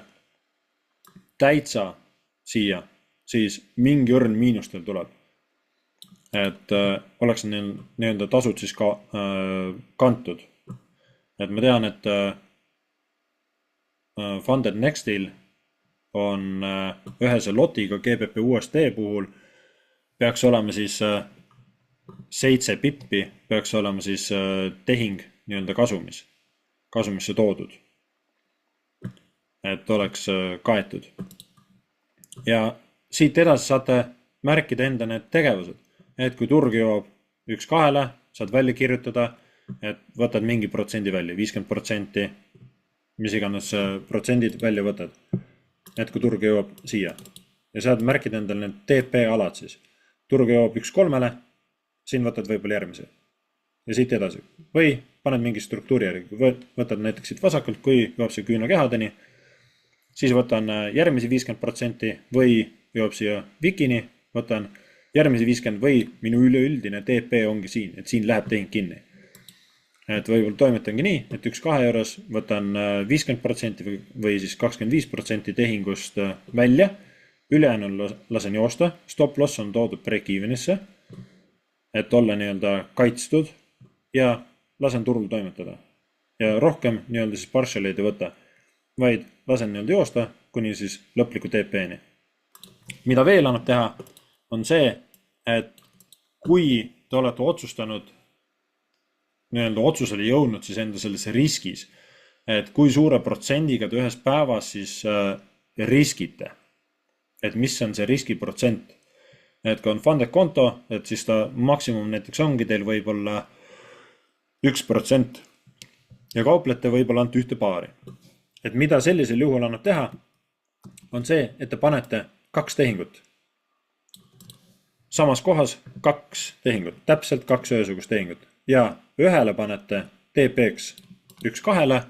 täitsa siia, siis mingi õrn miinustel tuleb. Et oleks nii-öelda tasud siis ka kantud. Et ma tean, et Funded Nextil on ühese lotiga GBP USD puhul peaks olema siis 7 pippi, peaks olema siis tehing nii-öelda kasumisse toodud. Et oleks kaetud. Ja siit edasi saate märkida enda need tegevused. Et kui turg jõuab 1-2, saad välja kirjutada, et võtad mingi protsendi välja, 50%, mis iganes protsendid välja võtad. Et kui turg jõuab siia. Ja saad märkida endal need TP-alad siis. Turg jõuab 1-3, siin võtad võib-olla järgmise. Ja siit edasi. Või paned mingi struktuuri järgi. Võtad näiteks siit vasakult, kui jõuab see küünakehadeni, siis võtan järgmisi 50% või jõuab siia vikini, võtan järgmisi 50 või minu üleüldine TP ongi siin, et siin läheb tehing kinni. Et võib-olla toimetangi nii, et 1-2 euros võtan 50% või siis 25% tehingust välja, ülejäänu lasen joosta, stop loss on toodud break-evenisse, et olla nii-öelda kaitstud ja lasen turul toimetada. Ja rohkem nii-öelda siis partialeid ei võta, vaid lasen nii-öelda joosta kuni siis lõpliku TP-ni. Mida veel annab teha, on see, et kui te olete otsustanud, nii-öelda otsusele jõudnud siis enda selles riskis, et kui suure protsendiga te ühes päevas siis riskite, et mis on see riskiprotsent. Et kui on funded konto, et siis ta maksimum näiteks ongi teil võib-olla 1% ja kauplete võib-olla ainult ühte paari. Et mida sellisel juhul annab teha, on see, et te panete 2 tehingut. Samas kohas 2 tehingut, täpselt 2 ühesugust tehingut. Ja ühele panete TP-ks 1-2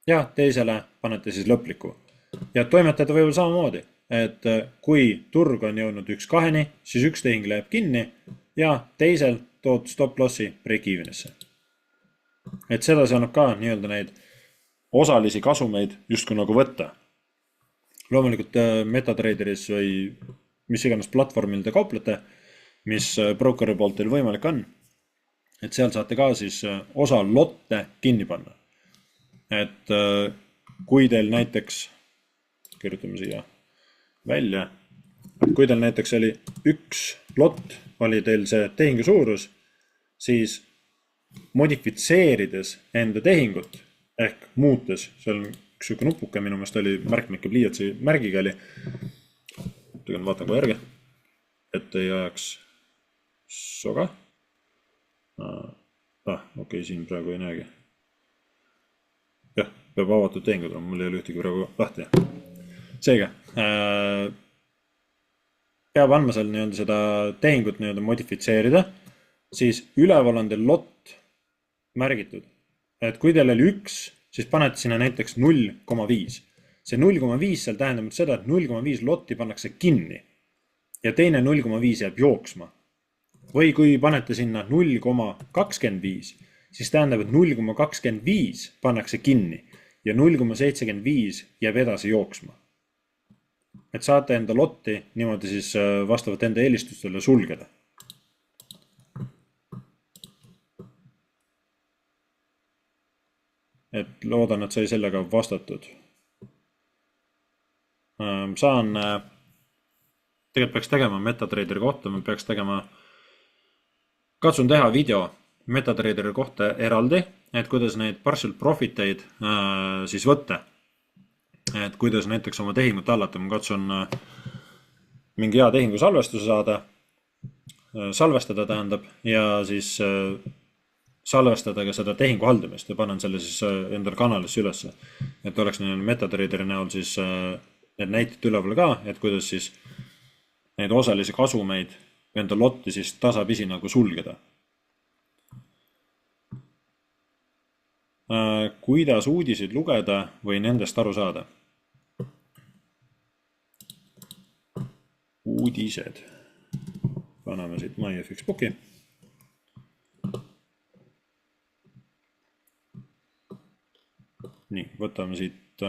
ja teisele panete siis lõpliku. Ja toimetada võib samamoodi, et kui turg on jõudnud 1-2-ni, siis 1 tehing läheb kinni ja teisel tood stop lossi break-evenisse. Et seda see annab ka nii-öelda neid osalisi kasumeid justkui nagu võtta. Loomulikult MetaTraderis või mis iganes platvormil te kauplete, mis brokeri poolt teil võimalik on, et seal saate ka siis osa lotte kinni panna. Et kui teil näiteks, kirjutame siia välja, et kui teil näiteks oli 1 lott, oli teil see tehingu suurus, siis modifitseerides enda tehingut ehk muutes, seal üks siuke nupuke minu meelest oli märkmike pliiatsi märgiga oli, vaatan kohe järgi, et ei ajaks soga. Okei, siin praegu ei näegi. Jah, peab avatud tehingud, mul ei ole ühtegi praegu lahti. Seega, peab andma seal nii-öelda seda tehingut nii-öelda modifitseerida, siis üleval on teil lott märgitud. Et kui teil oli 1, siis panete sinna näiteks 0,5. See 0,5 seal tähendab seda, et 0,5 lotti pannakse kinni ja teine 0,5 jääb jooksma. Või kui panete sinna 0,25, siis tähendab, et 0,25 pannakse kinni ja 0,75 jääb edasi jooksma. Et saate enda lotti niimoodi siis vastavalt enda eelistustele sulgeda. Et loodan, et sai sellega vastatud. Saan, tegelikult peaks tegema MetaTraderi kohta, ma peaks tegema, katsun teha video MetaTraderi kohta eraldi, et kuidas neid partial profiteid siis võtta. Et kuidas näiteks oma tehingut allata, ma katsun mingi hea tehingu salvestuse saada, salvestada tähendab, ja siis salvestada ka seda tehingu haldamist ja panen selle siis endal kanalisse üles. Et oleks MetaTraderi näol siis need näited üleval ka, et kuidas siis neid osalisi kasumeid enda lotti siis tasapisi nagu sulgeda. Kuidas uudiseid lugeda või nendest aru saada? Uudised. Paneme siit MyFX Booki. Nii, võtame siit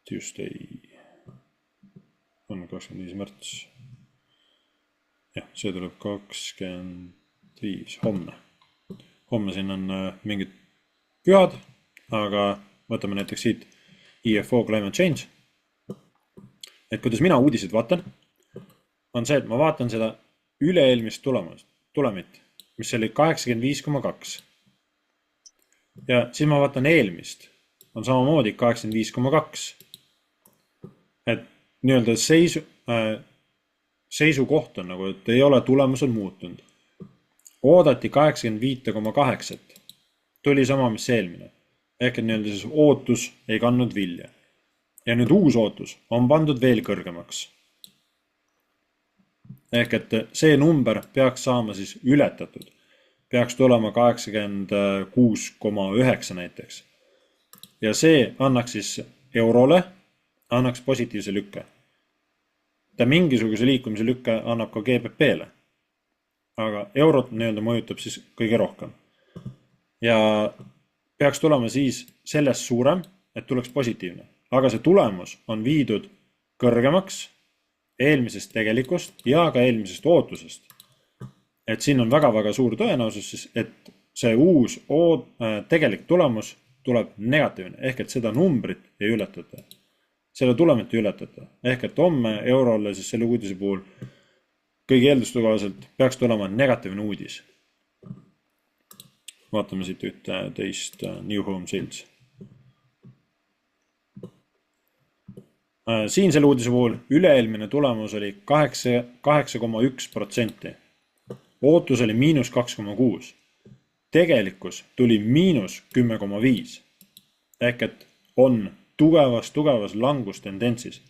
Tuesday on 25 märts. Jah, see tuleb 25 homme. Homme siin on mingid pühad, aga võtame näiteks siit IFO Climate Change. Et kuidas mina uudiseid vaatan, on see, et ma vaatan seda üle-eelmist tulemit, mis oli 85,2. Ja siis ma vaatan eelmist, on samamoodi 85,2. Et nii-öelda seisukoht on nagu, et ei ole tulemused muutunud. Oodati 85,8. Tuli sama, mis eelmine. Ehk et nii-öelda siis ootus ei kandnud vilja. Ja nüüd uus ootus on pandud veel kõrgemaks. Ehk et see number peaks saama siis ületatud. Peaks tulema 86,9 näiteks. Ja see annaks siis eurole, annaks positiivse lükke. Ta mingisuguse liikumise lükke annab ka GBP-le. Aga eurot nii-öelda mõjutab siis kõige rohkem. Ja peaks tulema siis sellest suurem, et tuleks positiivne. Aga see tulemus on viidud kõrgemaks eelmisest tegelikust ja ka eelmisest ootusest. Et siin on väga-väga suur tõenäosus, et see uus tegelik tulemus tuleb negatiivne, ehk et seda numbrit ei ületata. Seda tulemit ei ületata. Ehk et homme eurole siis selle uudise puhul kõigi eelduste kohaselt peaks tulema negatiivne uudis. Vaatame siit ühte teist New Home Sales. Siin selle uudise puhul üle-eelmine tulemus oli 8,1%. Ootus oli -2,6. Tegelikkus tuli -10,5. Ehk et on tugevas langustendentsis.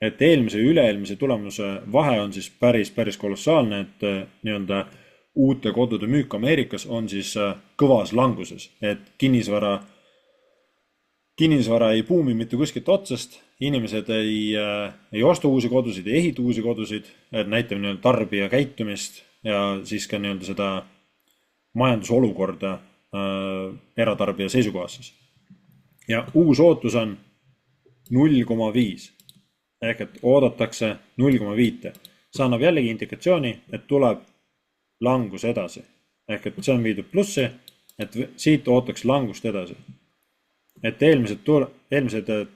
Et eelmise ja üle-eelmise tulemuse vahe on siis päris kolossaalne, et nii-öelda uute kodude müük Ameerikas on siis kõvas languses, et kinnisvara ei buumi mitte kuskilt otsast, inimesed ei osta uusi kodusid, ei ehita uusi kodusid, et näitab nii-öelda tarbija käitumist ja siis ka nii-öelda seda majandusolukorda eratarbija seisukohas. Ja uus ootus on 0,5. Ehk et oodatakse 0,5. See annab jällegi indikatsiooni, et tuleb langus edasi. Ehk et see on viidud plussi, et siit ootaks langust edasi. Et eelmised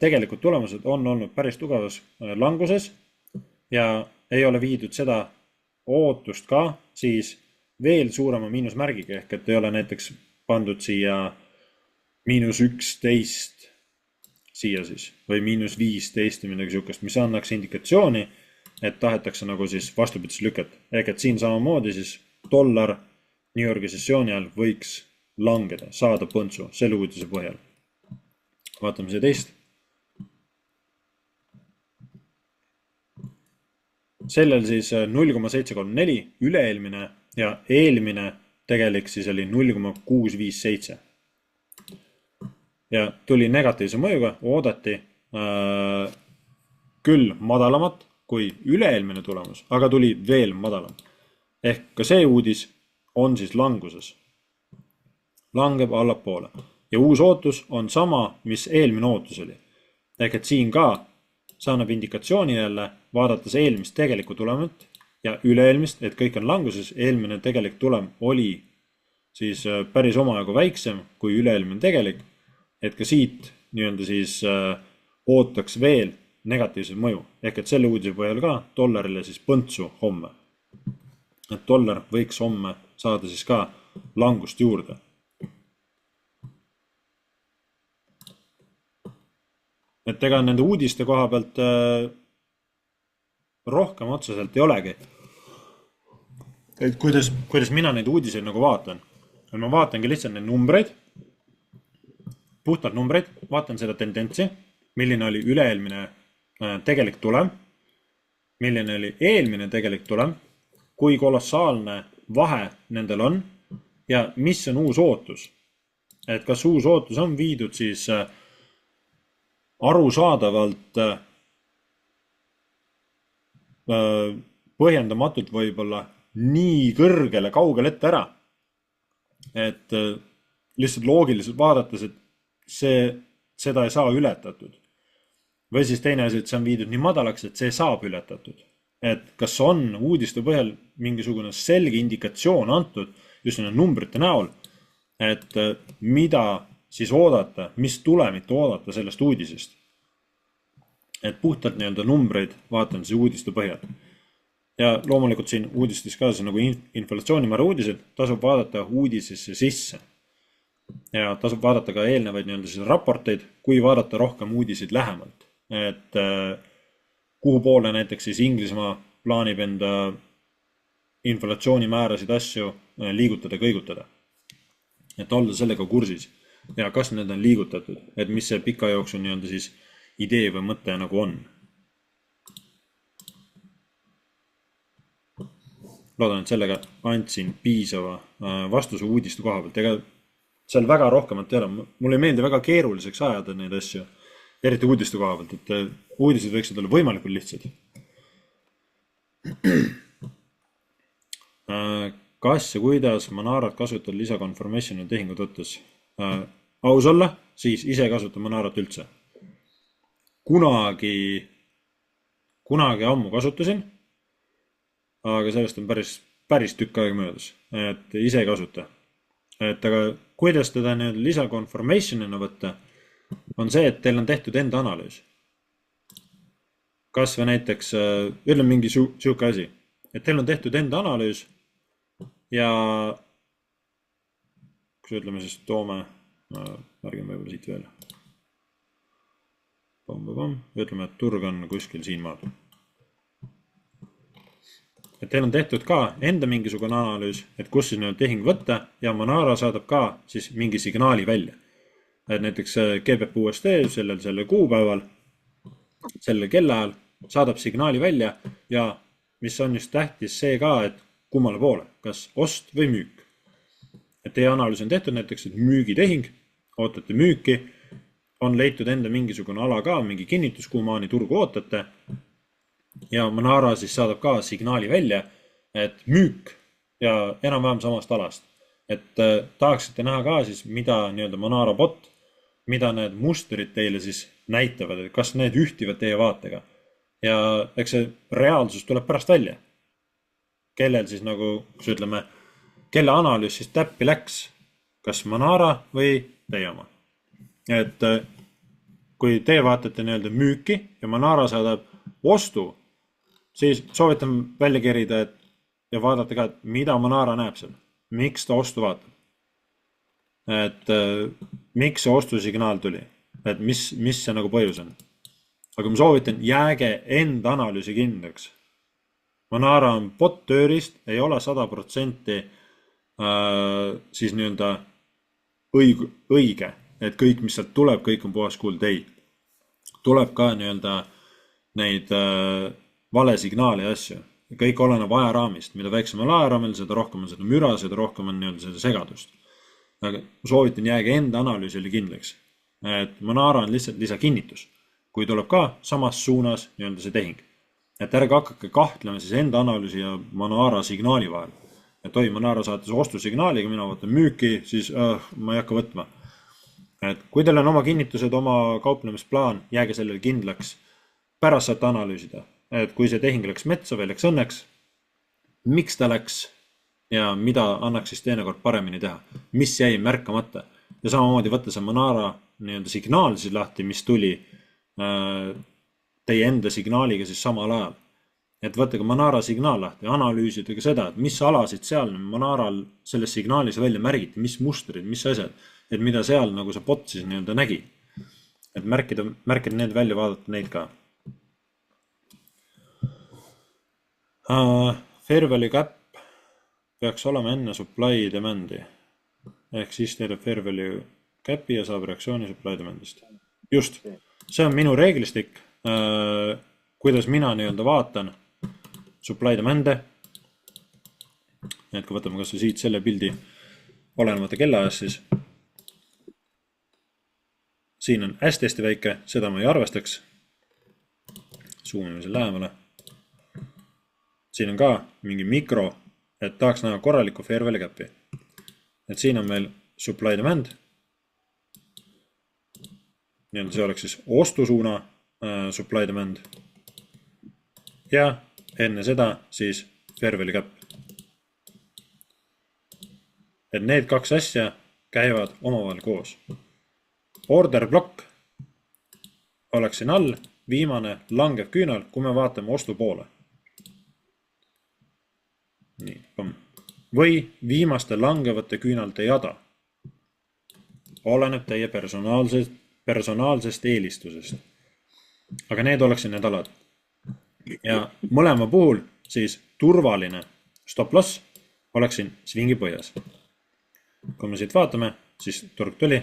tegelikud tulemused on olnud päris tugevas languses ja ei ole viidud seda ootust ka siis veel suurema miinusmärgiga, ehk et ei ole näiteks pandud siia -11 siia siis või -15 midagi sihukest, mis annaks indikatsiooni, et tahetakse nagu siis vastupidist lüket. Ehk et siin samamoodi siis dollar New Yorgi sessiooni ajal võiks langeda, saada põntsu selle uudise põhjal. Vaatame see teist. Sellel siis 0,734 üle-eelmine ja eelmine tegelik siis oli 0,657. Ja tuli negatiivse mõjuga, oodati küll madalamat kui üle-eelmine tulemus, aga tuli veel madalam. Ehk ka see uudis on siis languses. Langeb allapoole. Ja uus ootus on sama, mis eelmine ootus oli. Ehk et siin ka saanab indikatsiooni jälle, vaadates eelmist tegelikku tulemit ja üle-eelmist, et kõik on languses. Eelmine tegelik tulem oli siis päris omajagu väiksem kui üle-eelmine tegelik. Et ka siit nii-öelda siis ootaks veel negatiivse mõju. Ehk et selle uudise põhjal ka dollarile siis põntsu homme. Et dollar võiks homme saada siis ka langust juurde. Et ega nende uudiste koha pealt rohkem otseselt ei olegi. et kuidas mina neid uudiseid nagu vaatan. Ma vaatangi lihtsalt neid numbreid, puhtalt numbreid, vaatan seda tendentsi, milline oli üle-eelmine tegelik tulem, milline oli eelmine tegelik tulem, kui kolossaalne vahe nendel on ja mis on uus ootus. Et kas uus ootus on viidud siis arusaadavalt põhjendamatult võib-olla nii kõrgele kaugele ette ära, et lihtsalt loogiliselt vaadates, et seda ei saa ületatud. Või siis teine asi, et see on viidud nii madalaks, et see saab ületatud. Et kas on uudiste põhjal mingisugune selge indikatsioon antud just nende numbrite näol, et mida siis oodata, mis tulemit oodata sellest uudisest. Et puhtalt nii-öelda numbreid vaatan siis uudiste põhjal. Ja loomulikult siin uudistes ka nagu inflatsioonimäära uudised tasub vaadata uudisesse sisse. Ja tasub vaadata ka eelnevaid nii-öelda siis raporteid, kui vaadata rohkem uudiseid lähemalt. Et kuhu poole näiteks siis Inglismaa plaanib enda inflatsioonimäärasid asju liigutada, kõigutada. Et olla sellega kursis. Ja kas need on liigutatud, et mis see pika jooksul nii-öelda siis idee või mõte nagu on. Loodan, et sellega andsin piisava vastuse uudiste koha pealt. Ega seal väga rohkemat ei ole. Mulle ei meeldi väga keeruliseks ajada neid asju, eriti uudiste koha pealt, et uudised võiksid olla võimalikult lihtsad. Kas ja kuidas Monarat kasutada lisaconfirmationi tehingut võttes? Aus olla, siis ise kasuta Monarat üldse. Kunagi ammu kasutasin, aga sellest on päris tükk aega möödas, et ise ei kasuta. Et aga kuidas teda lisaconfirmationina võtta, on see, et teil on tehtud enda analüüs. Kas või näiteks, ütleme mingi siuke asi, et teil on tehtud enda analüüs ja kui ütleme siis toome, märgime võib-olla siit veel. Ütleme, et turg on kuskil siin maal. Et teil on tehtud ka enda mingisugune analüüs, et kus siis tehing võtta ja Monara saadab ka siis mingi signaali välja. Et näiteks GBP USD sellel kuupäeval, sellel kellaajal saadab signaali välja ja mis on just tähtis see ka, et kummale poole, kas ost või müük. Et teie analüüs on tehtud näiteks, et müügitehing, ootate müüki, on leitud enda mingisugune ala ka, mingi kinnitus, kuhu maani turgu ootate ja Monara siis saadab ka signaali välja, et müük ja enam-vähem samast alast. Et tahaksite näha ka siis, mida nii-öelda Monara bot, mida need mustrid teile siis näitavad, et kas need ühtivad teie vaatega. Ja eks see reaalsus tuleb pärast välja. Kellel siis nagu, kus ütleme, kelle analüüs siis täppi läks, kas Monara või teie oma. Et kui te vaatate nii-öelda müüki ja Monara saadab ostu, siis soovitan välja kerida ja vaadata ka, et mida Monara näeb seal. Miks ta ostu vaatab? Et miks see ostusignaal tuli? Et mis see nagu põhjus on? Aga ma soovitan, jääge enda analüüsi kindlaks. Monara on bot tööriist, ei ole 100% siis nii-öelda õige. Et kõik, mis sealt tuleb, kõik on puhas kuld. Ei. Tuleb ka nii-öelda neid vale signaali asju. Kõik oleneb ajaraamist. Mida väiksem on ajaraamil, seda rohkem on seda müra, seda rohkem on nii-öelda seda segadust. Aga soovitan jääge enda analüüsile kindlaks. Et Monara on lihtsalt lisakinnitus. Kui tuleb ka samas suunas nii-öelda see tehing. Et ärge hakake kahtlema siis enda analüüsi ja Monara signaali vahel. Et Monara saates ostusignaaliga, mina vaatan müüki, siis ma ei hakka võtma. Et kui teil on oma kinnitused, oma kauplemisplaan, jääge sellele kindlaks. Pärast saate analüüsida, et kui see tehing läks metsa või läks õnneks, miks ta läks ja mida annaks siis teinekord paremini teha. Mis jäi märkamata. Ja samamoodi võtta see Monara nii-öelda signaal siis lahti, mis tuli teie enda signaaliga siis samal ajal. Et võttega Monara signaal lahti ja analüüsida ka seda, et mis alasid seal Monaral selles signaalis välja märgiti, mis mustrid, mis asjad, et mida seal nagu see bot siis nii-öelda nägi. Et märkida need välja, vaadata neid ka. Fair Value Gap peaks olema enne supply demand'i. Ehk siis teedab fair value cap'i ja saab reaktsiooni supply demand'ist. Just, see on minu reeglistik, kuidas mina nii-öelda vaatan supply demand'e. Et kui võtame kas või siit selle pildi olenemata kellaajast, siis siin on hästi väike, seda ma ei arvestaks. Zoomime selle lähemale. Siin on ka mingi mikro, et tahaks näha korralikku fair value cap'i. Et siin on meil supply demand. Nii-öelda see oleks siis ostusuuna supply demand. Ja enne seda siis fair value cap. Et need kaks asja käivad omavahel koos. Order blokk oleks siin all, viimane langev küünal, kui me vaatame ostu poole. Nii, või viimaste langevate küünalde jada. Oleneb teie personaalsest eelistusest. Aga need oleksid need alad. Ja mõlema puhul siis turvaline stop loss oleks siin svingi põhjas. Kui me siit vaatame, siis turg tuli,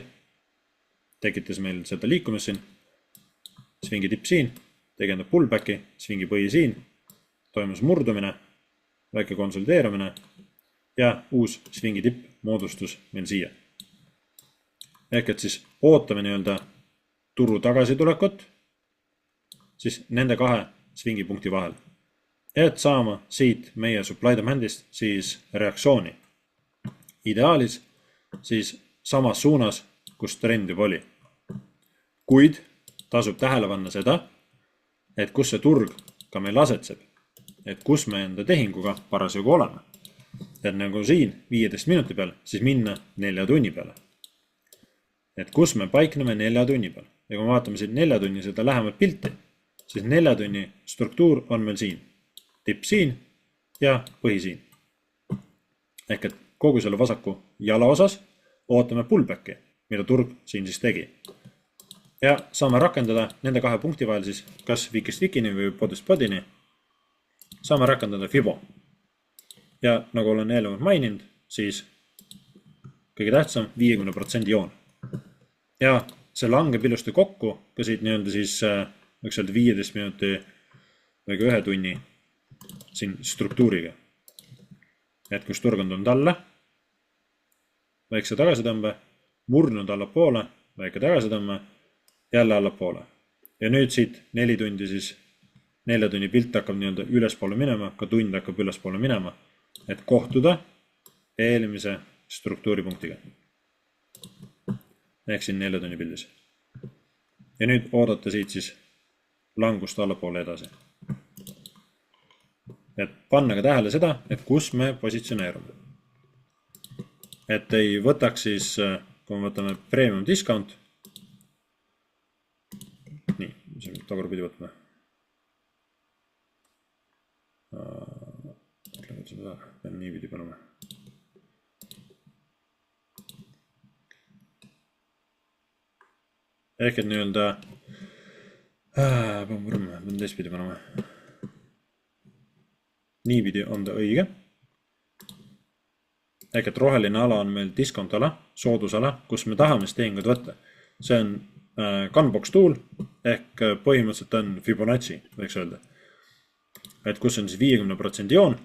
tekitas meil seda liikumist siin, svingi tipp siin, tegendab pullbacki, svingi põhi siin, toimus murdumine, väike konsolideerumine ja uus svingi tipp moodustus meil siia. Ehk et siis ootame nii-öelda turu tagasitulekut, siis nende kahe svingi punkti vahel. Et saama siit meie supply demand'ist siis reaktsiooni. Ideaalis siis samas suunas, kus trend juba oli. Kuid tasub tähele panna seda, et kus see turg ka meil asetseb. Et kus me enda tehinguga parasjagu oleme. Et nagu siin 15 minuti peal, siis minna 4 tunni peale. Et kus me paikneme 4 tunni peal. Ja kui me vaatame siin 4 tunni seda lähemalt pilti, siis 4 tunni struktuur on meil siin. Tipp siin ja põhi siin. Ehk et kogu selle vasaku jala osas ootame pullbacki, mida turg siin siis tegi. Ja saame rakendada nende kahe punkti vahel siis kas vikist vikini või podist podini. Saame rakendada FIBO. Ja nagu olen eelnevalt maininud, siis kõige tähtsam 50% joon. Ja see langeb ilusti kokku ka siit nii-öelda siis võiks öelda 15 minuti või ka 1 tunni siin struktuuriga. Et kus turg on tulnud alla, väikse tagasitõmbe, murnud allapoole, väike tagasitõmme, jälle allapoole. Ja nüüd siit 4 tundi siis, 4 tunni pilt hakkab nii-öelda ülespoole minema, ka tund hakkab ülespoole minema, et kohtuda eelmise struktuuripunktiga. Ehk siin 4 tunni pildis. Ja nüüd oodata siit siis langust allapoole edasi. Et panna ka tähele seda, et kus me positsioneerume. Et ei võtaks siis, kui me võtame premium discount. Nii, mis on tagurpidi võtme. Pean nii pidi panema. Ehk et nii-öelda pean teistpidi panema. Niipidi on ta õige. Ehk et roheline ala on meil discount ala, soodusala, kus me tahame tehingud võtta. See on Gunbox tool ehk põhimõtteliselt on Fibonacci, võiks öelda. Et kus on siis 50% joon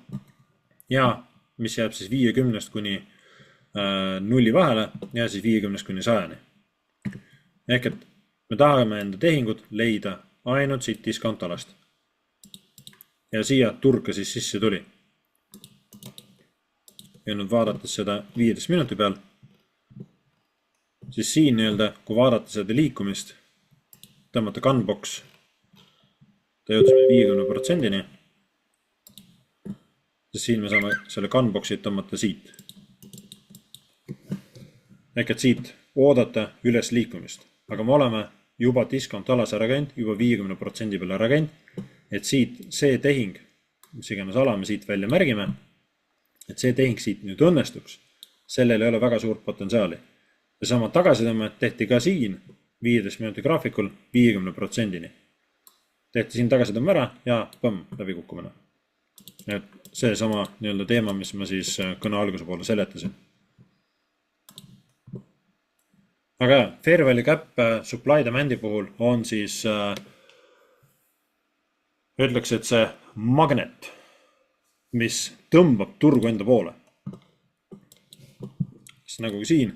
ja mis jääb siis 50 kuni 0 vahele ja siis 50 kuni 100. Ehk et me tahame enda tehingud leida ainult siit discount alast. Ja siia turg siis sisse tuli. Ja nüüd vaadates seda 15 minuti peal, siis siin nii-öelda, kui vaadata seda liikumist, tõmmata Gunbox, ta jõudis 50%-ni, siis siin me saame selle Gunboxi tõmmata siit. Ehk et siit oodata üles liikumist. Aga me oleme juba discount alas ära käinud, juba 50% peale ära käinud, et siit see tehing, mis iganes ala me siit välja märgime, et see tehing siit nüüd õnnestuks, sellel ei ole väga suurt potentsiaali. Ja sama tagasitõmme tehti ka siin 15 minuti graafikul 50%-ni. Tehti siin tagasitõmme ära ja põmm, läbi kukkumine. Et see sama nii-öelda teema, mis ma siis kõne alguse poole seletasin. Aga fair value gap supply demand'i puhul on siis ütleks, et see magnet, mis tõmbab turgu enda poole. Siis nagu siin,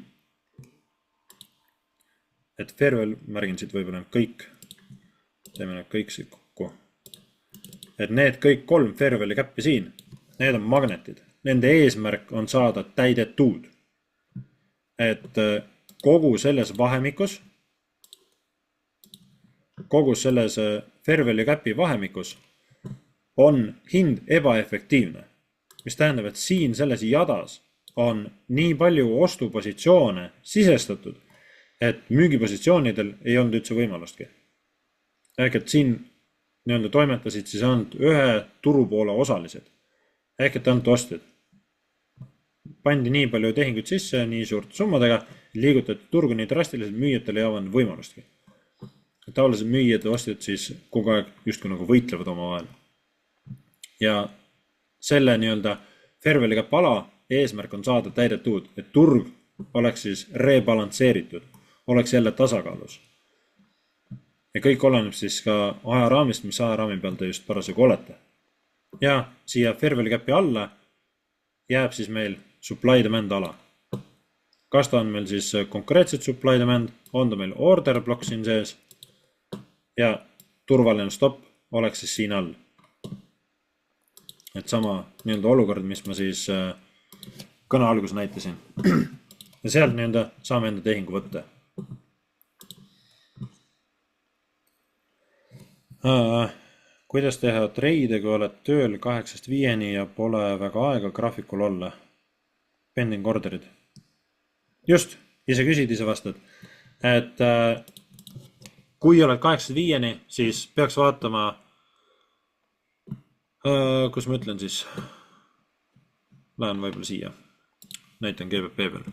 et fair value, märgin siit võib-olla kõik, teeme need kõik siit kokku. Et need kõik 3 fair value gap'i siin, need on magnetid. Nende eesmärk on saada täidetud. Et kogu selles vahemikus, kogu selles fair value gap'i vahemikus on hind ebaefektiivne, mis tähendab, et siin selles jadas on nii palju ostupositsioone sisestatud, et müügipositsioonidel ei olnud üldse võimalustki. Ehk et siin nii-öelda toimetasid siis ainult ühe turupoole osalised. Ehk et ainult ostjad. Pandi nii palju tehinguid sisse, nii suurte summadega, liigutati turgu nii drastiliselt, müüjatel ei avanud võimalustki. Tavaliselt müüjad ja ostjad siis kogu aeg justkui nagu võitlevad oma vahel. Ja selle nii-öelda fair value gap ala eesmärk on saada täidetud, et turg oleks siis rebalansseeritud, oleks jälle tasakaalus. Ja kõik oleneb siis ka ajaraamist, mis ajaraami peal te just parasjagu olete. Ja siia fair value gap'i alla jääb siis meil supply demand ala. Kas ta on meil siis konkreetselt supply demand, on ta meil order block siin sees ja turvaline stop oleks siis siin all. Et sama nii-öelda olukord, mis ma siis kõne algus näitasin. Ja sealt nii-öelda saame enda tehingu võtta. Kuidas teha treide, kui oled tööl 8-5 ja pole väga aega graafikul olla? Pending orderid. Just, ise küsid, ise vastad. Et kui oled 8-5, siis peaks vaatama, kus ma ütlen siis, lähen võib-olla siia, näitan GBP peal.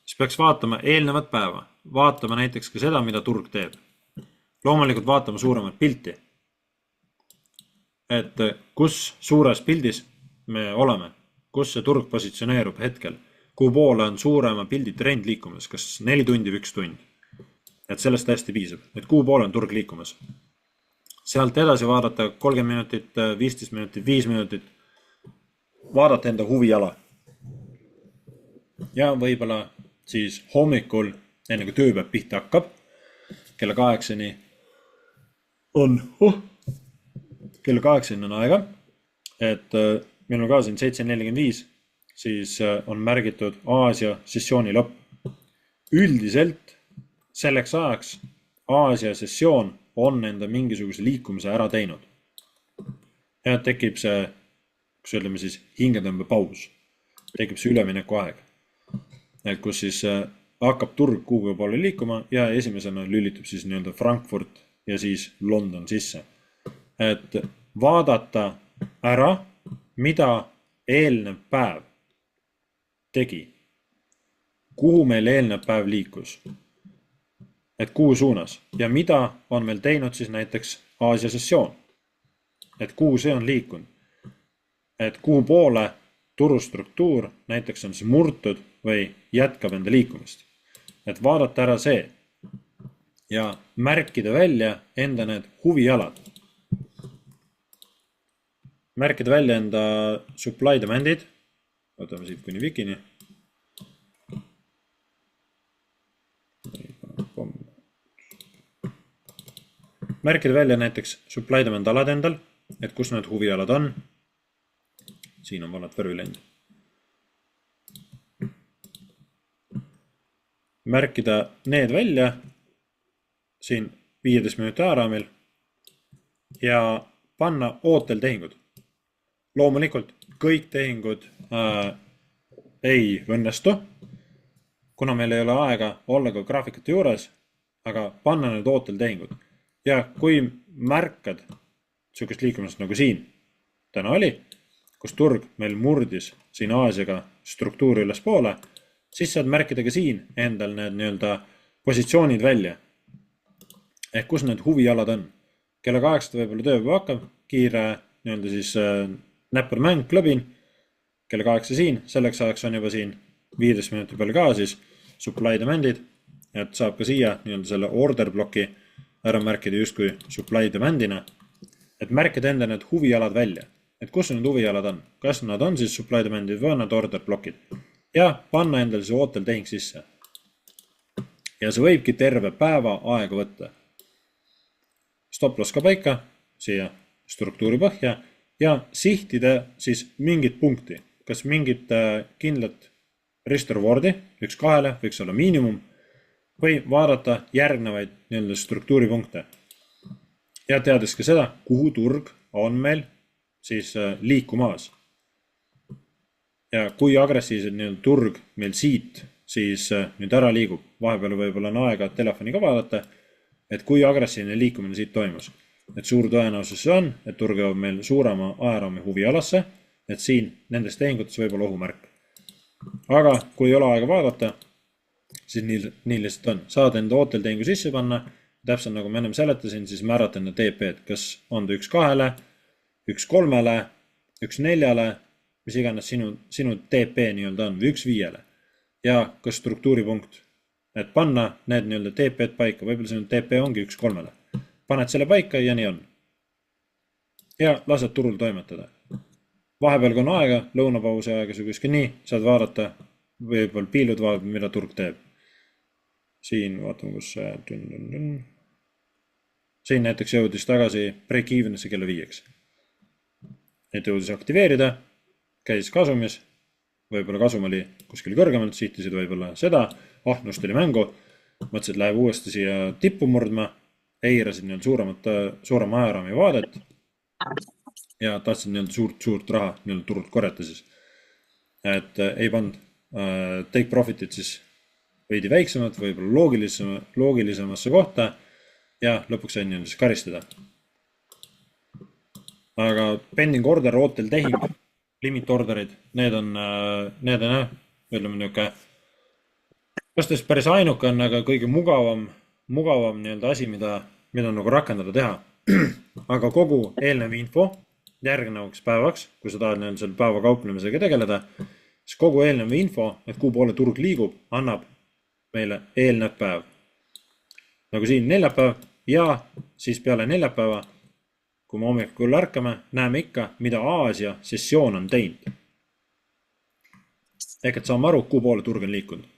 Siis peaks vaatama eelnevat päeva, vaatama näiteks ka seda, mida turg teeb. Loomulikult vaatama suuremat pilti. Et kus suures pildis me oleme, kus see turg positsioneerub hetkel, kuhu poole on suurema pildi trend liikumas, kas 4 tundi või 1 tund. Et sellest hästi piisab, et kuhu poole on turg liikumas. Sealt edasi vaadata 30 minutit, 15 minutit, 5 minutit, vaadata enda huviala. Ja võib-olla siis hommikul, enne kui tööpäev pihta hakkab, kella 8 on, kella 8 on aega, et meil on ka siin 7.45, siis on märgitud Aasia sessiooni lõpp. Üldiselt selleks ajaks Aasia sessioon on enda mingisuguse liikumise ära teinud. Ja tekib see, kus ütleme siis hingetõmbe paus. Tekib see ülemineku aeg. Et kus siis hakkab turg kuhugi poole liikuma ja esimesena lülitub siis nii-öelda Frankfurt ja siis London sisse. Et vaadata ära, mida eelnev päev tegi. Kuhu meil eelnev päev liikus. Et kuhu suunas. Ja mida on meil teinud siis näiteks Aasia sessioon. Et kuhu see on liikunud. Et kuhu poole turustruktuur näiteks on siis murtud või jätkab enda liikumist. Et vaadata ära see. Ja märkida välja enda need huvialad. Märkida välja enda supply demandid. Võtame siit kuni Vikini. Märkida välja näiteks supply demand alad endal, et kus need huvialad on. Siin on vanad värvi läinud. Märkida need välja siin 15 minuti ajaraamil ja panna ootel tehingud. Loomulikult kõik tehingud ei õnnestu, kuna meil ei ole aega olla ka graafikute juures, aga panna need ootel tehingud. Ja kui märkad sihukest liikumist nagu siin täna oli, kus turg meil murdis siin Aasiaga struktuuri üles poole, siis saad märkida ka siin endal need nii-öelda positsioonid välja. Ehk kus need huvialad on. kella 8 võib-olla töö juba hakkab, kiire nii-öelda siis näppurmäng, klõbin, kella 8 siin, selleks ajaks on juba siin 15 minuti peale ka siis supply demand'id, et saab ka siia nii-öelda selle order bloki ära märkida justkui supply demand'ina, et märkida enda need huvialad välja, et kus need huvialad on, kas nad on siis supply demand'id või on nad order blokid ja panna endale see ootel tehing sisse. Ja see võibki terve päeva aega võtta. Stop-loss ka paika, siia struktuuri põhja ja sihtida siis mingit punkti, kas mingit kindlat risk rewardi, 1-2 võiks olla miinimum, või vaadata järgnevaid nii-öelda struktuuripunkte. Ja teades ka seda, kuhu turg on meil siis liikumaas. Ja kui agressiivselt nii-öelda turg meil siit siis nüüd ära liigub, vahepeal võib-olla on aega telefoni ka vaadata, et kui agressiivne liikumine siit toimus. Et suur tõenäosus see on, et turg jõuab meil suurema ajaraami huvialasse, et siin nendes tehingutes võib olla ohumärk. Aga kui ei ole aega vaadata, siis nii lihtsalt on. Saad enda ooteltehingu sisse panna, täpselt nagu ma ennem seletasin, siis määrata enda TP-d, kas on ta 1-2, 1-3, 1-4, mis iganes sinu TP nii-öelda on, või 1-5. Ja kas struktuuripunkt, et panna need nii-öelda TP-d paika, võib-olla sinu TP ongi 1-3. Paned selle paika ja nii on. Ja lased turul toimetada. Vahepeal kui on aega, lõunapausi aega kuskil nii, saad vaadata, võib-olla piilud vaadata, mida turg teeb. Siin vaatame, kus see siin näiteks jõudis tagasi break-evenisse kella 5. Et jõudis aktiveerida, käis kasumis, võib-olla kasum oli kuskil kõrgemalt, sihtisid võib-olla seda, ahnust oli mängu, mõtlesid, läheb uuesti siia tippu murdma, eirasid suurema ajaraami vaadet ja tahtsid suurt raha turult korjata siis. Et ei pand take profit'id siis veidi väiksemad, võib-olla loogilisemasse kohta ja lõpuks sain siis karistada. Aga pending order, ootel tehing, limit orderid, need on ütleme niuke, kas ta päris ainuke on, aga kõige mugavam nii-öelda asi, mida nagu rakendada teha. Aga kogu eelnev info järgnevaks päevaks, kui sa tahad nii-öelda selle päeva kauplemisega tegeleda, siis kogu eelnev info, et kuhu poole turg liigub, annab meile eelnev päev. Nagu siin neljapäev ja siis peale neljapäeva, kui me hommikul ärkame, näeme ikka, mida Aasia sessioon on teinud. Ehk et saame aru, kuhu poole turg on liikunud.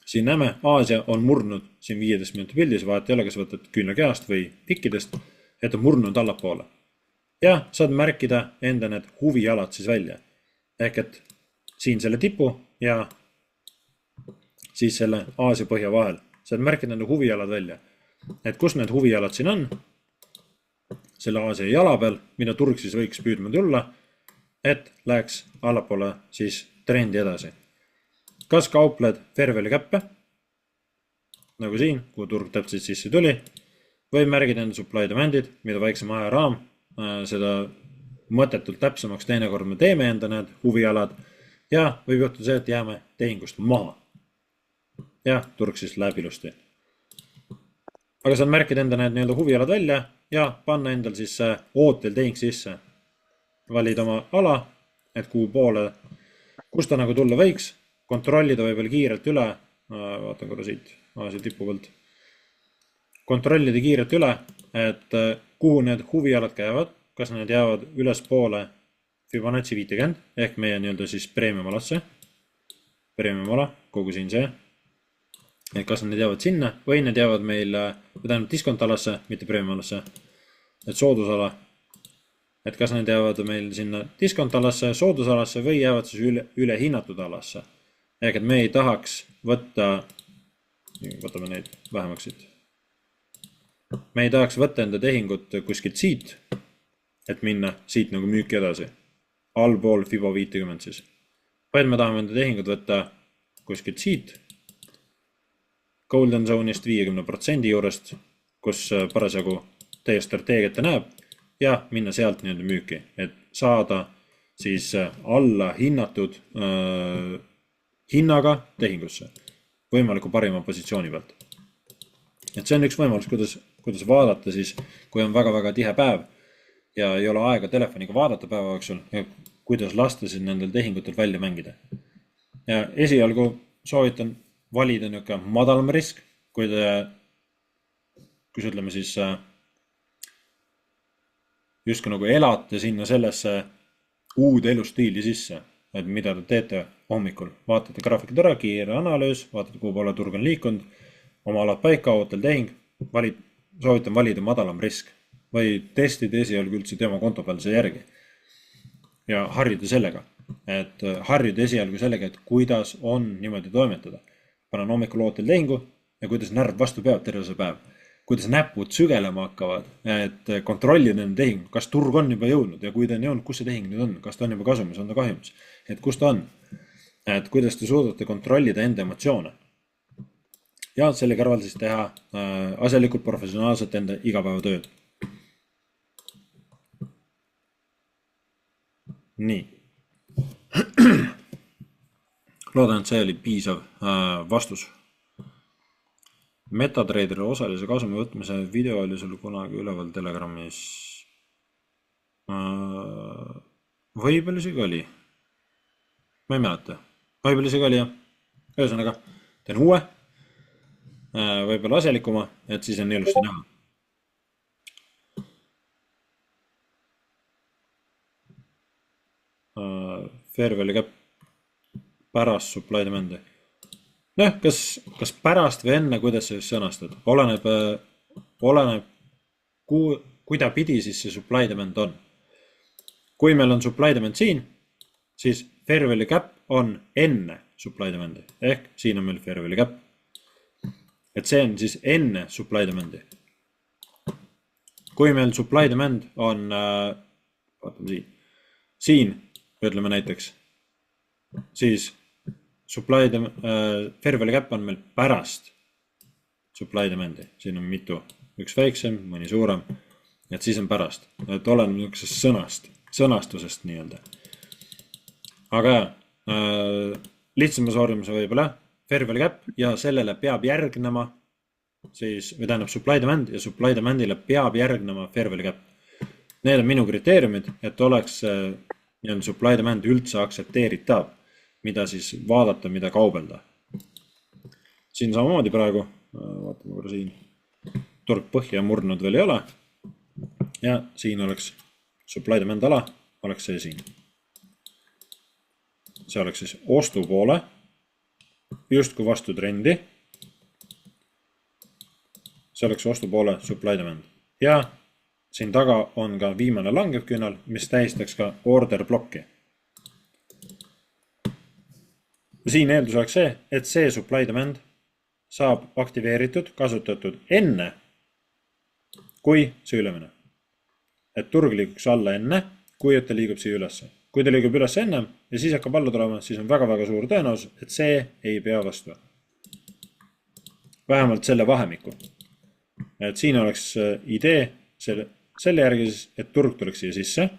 Siin näeme, Aasia on murnud siin 15 minuti pildis, vaat ei ole, kas võtad küünlakeast või pikkidest, et on murnud allapoole. Ja saad märkida enda need huvialad siis välja. Ehk et siin selle tipu ja siis selle Aasia põhja vahel. Saad märkida enda huvialad välja. Et kus need huvialad siin on, selle Aasia jala peal, mida turg siis võiks püüdma tulla, et läheks allapoole siis trendi edasi. Kas kaupled fair-value käppe, nagu siin, kuhu turg täpselt sisse tuli, või märgid enda supply demand'id, mida väiksem ajaraam, seda mõttetult täpsemaks teinekord me teeme enda need huvialad ja võib juhtuda see, et jääme tehingust maha. Ja turg siis läheb ilusti. Aga saad märkida enda need huvialad välja ja panna endal siis ootel tehing sisse. Valid oma ala, et kuhu poole, kus ta nagu tulla võiks, kontrollida võib-olla kiirelt üle, vaatan korra siit, Aasia tipu pealt, kontrollida kiirelt üle, et kuhu need huvialad käivad, kas need jäävad üles poole Fibonacci 50, ehk meie nii-öelda siis premium alasse, premium ala, kogu siin see, et kas need jäävad sinna või need jäävad meil, või tähendab diskont alasse, mitte premium alasse, et soodusala, et kas need jäävad meil sinna diskont alasse, soodusalasse või jäävad siis üle hinnatud alasse. Ehk et me ei tahaks võtta, võtame neid vähemaks siit, me ei tahaks võtta enda tehingut kuskilt siit, et minna siit nagu müüki edasi, allpool Fibo 50 siis. Vaid me tahame enda tehingut võtta kuskilt siit, Golden Zone'ist 50% juurest, kus parasjagu teie strateegiat näeb ja minna sealt nii-öelda müüki, et saada siis alla hinnatud hinnaga tehingusse, võimaliku parima positsiooni pealt. Et see on üks võimalus, kuidas kuidas vaadata siis, kui on väga-väga tihe päev ja ei ole aega telefoniga vaadata päeva jooksul, kuidas lasta siis nendel tehingutel välja mängida. Ja esialgu soovitan valida niisugune madalam risk, kui sa ütleme siis justkui nagu elate sinna sellesse uude elustiili sisse, et mida te teete hommikul. Vaatate graafikud ära, kiire analüüs, vaatate, kuhu poole turg on liikunud, oma alad paika, ootel tehing, soovitan valida madalam risk või testida esialgu üldse tema konto peal see järgi. Ja harjuda sellega, et harjuda esialgu sellega, et kuidas on niimoodi toimetada. Panen hommikul ootel tehingu ja kuidas närv vastu peab terve see päev. Kuidas näpud sügelema hakkavad, et kontrollida nende tehing, kas turg on juba jõudnud ja kui ta on jõudnud, kus see tehing nüüd on, kas ta on juba kasumis, on ta kahjumis, et kus ta on, et kuidas te suudate kontrollida enda emotsioone. Ja selle kõrval siis teha asjalikult professionaalselt enda igapäevatööd. Nii. Loodan, et see oli piisav vastus. MetaTraderi osalise kasumi võtmise video oli sul kunagi üleval Telegramis. Võib-olla isegi oli. Ma ei mäleta. Võib-olla isegi oli, jah. Ühesõnaga, teen uue. Võib-olla asjalikuma, et siis on ilusti näha. Fair value cap pärast supply demand'i. Kas pärast või enne, kuidas see sõnastad? Oleneb kuidapidi siis see supply demand on. Kui meil on supply demand siin, siis fair value cap on enne supply demand'i. Ehk siin on meil fair value cap. Et see on siis enne supply demand'i. Kui meil supply demand on, vaatame siin, ütleme näiteks, siis fair value cap on meil pärast supply demand'i. Siin on mitu, üks väiksem, mõni suurem, et siis on pärast. Et olen niisugusest sõnastusest nii-öelda. Aga lihtsamas vormis võib-olla fair value cap ja sellele peab järgnema siis, või tähendab supply demand ja supply demandile peab järgnema fair value cap. Need on minu kriteeriumid, et oleks supply demand üldse aktsepteeritav, mida siis vaadata, mida kaubelda. Siin samamoodi praegu, vaatame korra siin, turg põhja murnud veel ei ole. Ja siin oleks supply demand ala, oleks see siin. See oleks siis ostu poole, justkui vastu trendi. See oleks ostu poole supply demand. Ja siin taga on ka viimane langev küünal, mis tähistaks ka order blokki. Siin eeldus oleks see, et see supply demand saab aktiveeritud, kasutatud enne, kui see ülemine. Et turg liiguks alla enne, kui ta liigub siia ülesse. Kui ta liigub üles enne ja siis hakkab alla tulema, siis on väga-väga suur tõenäosus, et see ei pea vastu. Vähemalt selle vahemiku. Et siin oleks idee selle järgi siis, et turg tuleks siia sisse.